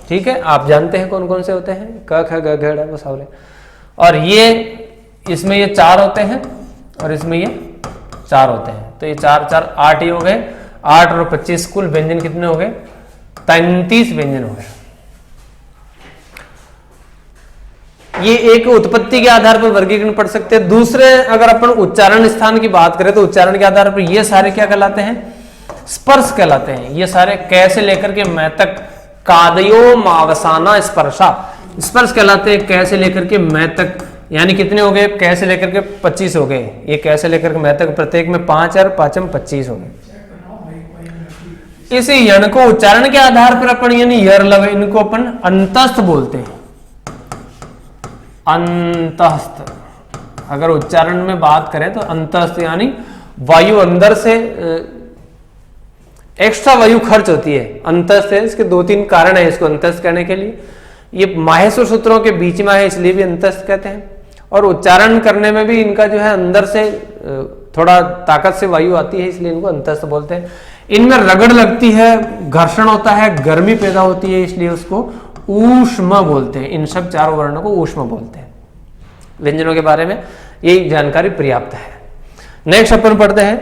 ठीक है, आप जानते हैं कौन कौन से होते हैं? क ख ग घ ड़ वो सारे। और ये इसमें ये 4 होते हैं और इसमें ये 4 होते हैं। तो ये 4 4 8 ही हो गए। 8 और 25 कुल व्यंजन कितने हो गए? 33 व्यंजन हो गए। ये एक उत्पत्ति के आधार पर वर्गीकरण पढ़ सकते हैं। दूसरे अगर अपन उच्चारण स्थान की बात करें तो उच्चारण के आधार पर ये सारे क्या कहलाते हैं? स्पर्श कहलाते हैं। ये सारे कैसे लेकर के मैं तक, कादयो मावसाना स्पर्शा, स्पर्श कहलाते हैं। कैसे लेकर के मैं तक, यानी कितने हो गए? कैसे लेकर के 25 हो गए। ये कैसे लेकर के मैं तक, प्रत्येक में 5 और 5 25 हो गए। इसी यण को उच्चारण के आधार पर अपन यानी यर लव, इनको अपन अंतस्थ बोलते हैं। अंतस्थ, अगर उच्चारण में बात करें तो अंतस्थ यानी वायु अंदर से एक्स्ट्रा वायु खर्च होती है। अंतस्थ है, इसके 2-3 कारण है इसको अंतस्थ कहने के लिए। ये माहेश्वर सूत्रों के बीच में है इसलिए भी अंतस्थ कहते हैं। और उच्चारण करने में भी इनका जो है अंदर से थोड़ा ताकत से वायु आती है इसलिए इनको अंतस्थ बोलते हैं। इनमें रगड़ लगती है, घर्षण होता है, गर्मी पैदा होती है, इसलिए उसको ऊष्म बोलते हैं। इन सब 4 वर्णों को ऊष्म बोलते हैं। व्यंजनों के बारे में यही जानकारी पर्याप्त है। नेक्स्ट अपन पढ़ते हैं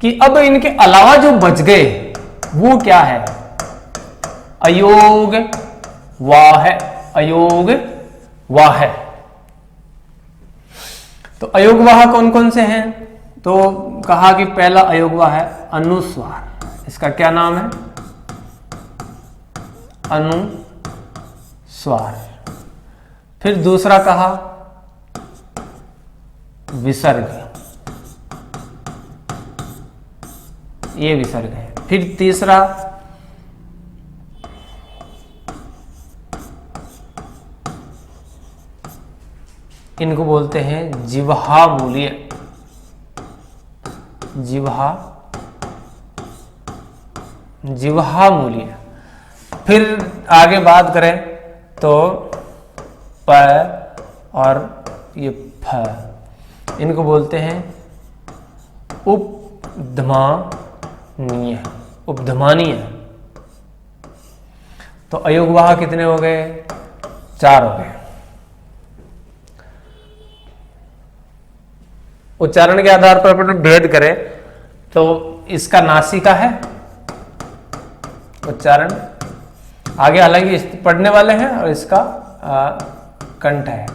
कि अब इनके अलावा जो बच गए वो क्या है? अयोग वाह, अयोग वाह। तो अयोग वाह कौन कौन से हैं? तो कहा कि पहला अयोग वाह है अनुस्वार। इसका क्या नाम है? अनुस्वार। फिर दूसरा कहा विसर्ग, ये विसर्ग है। फिर तीसरा इनको बोलते हैं जिह्वा मूल्य, जिह्वा मूल्य। फिर आगे बात करें तो प और ये फ, इनको बोलते हैं उपधमानीय, उपधमानीय। तो अयोगवाह कितने हो गए? 4 हो गए। उच्चारण के आधार पर अपन भेद करें तो इसका नासिका है उच्चारण, आगे हालांकि पढ़ने वाले हैं, और इसका कंठ है।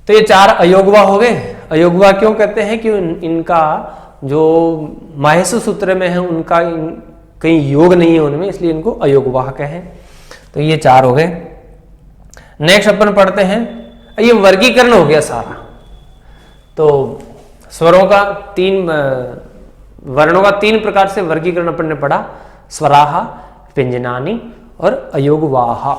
तो ये 4 अयोगवा हो गए। अयोगवा क्यों कहते हैं? कि इनका जो माहेश्वर सूत्र में है उनका कहीं योग नहीं है उनमें, इसलिए इनको अयोगवाह कहें। तो ये 4 हो गए। नेक्स्ट अपन पढ़ते हैं, ये वर्गीकरण हो गया सारा। तो स्वरों का 3 वर्णों का 3 प्रकार से वर्गीकरण अपन ने पढ़ा, स्वराहा, व्यंजनानि और अयोगवाहा।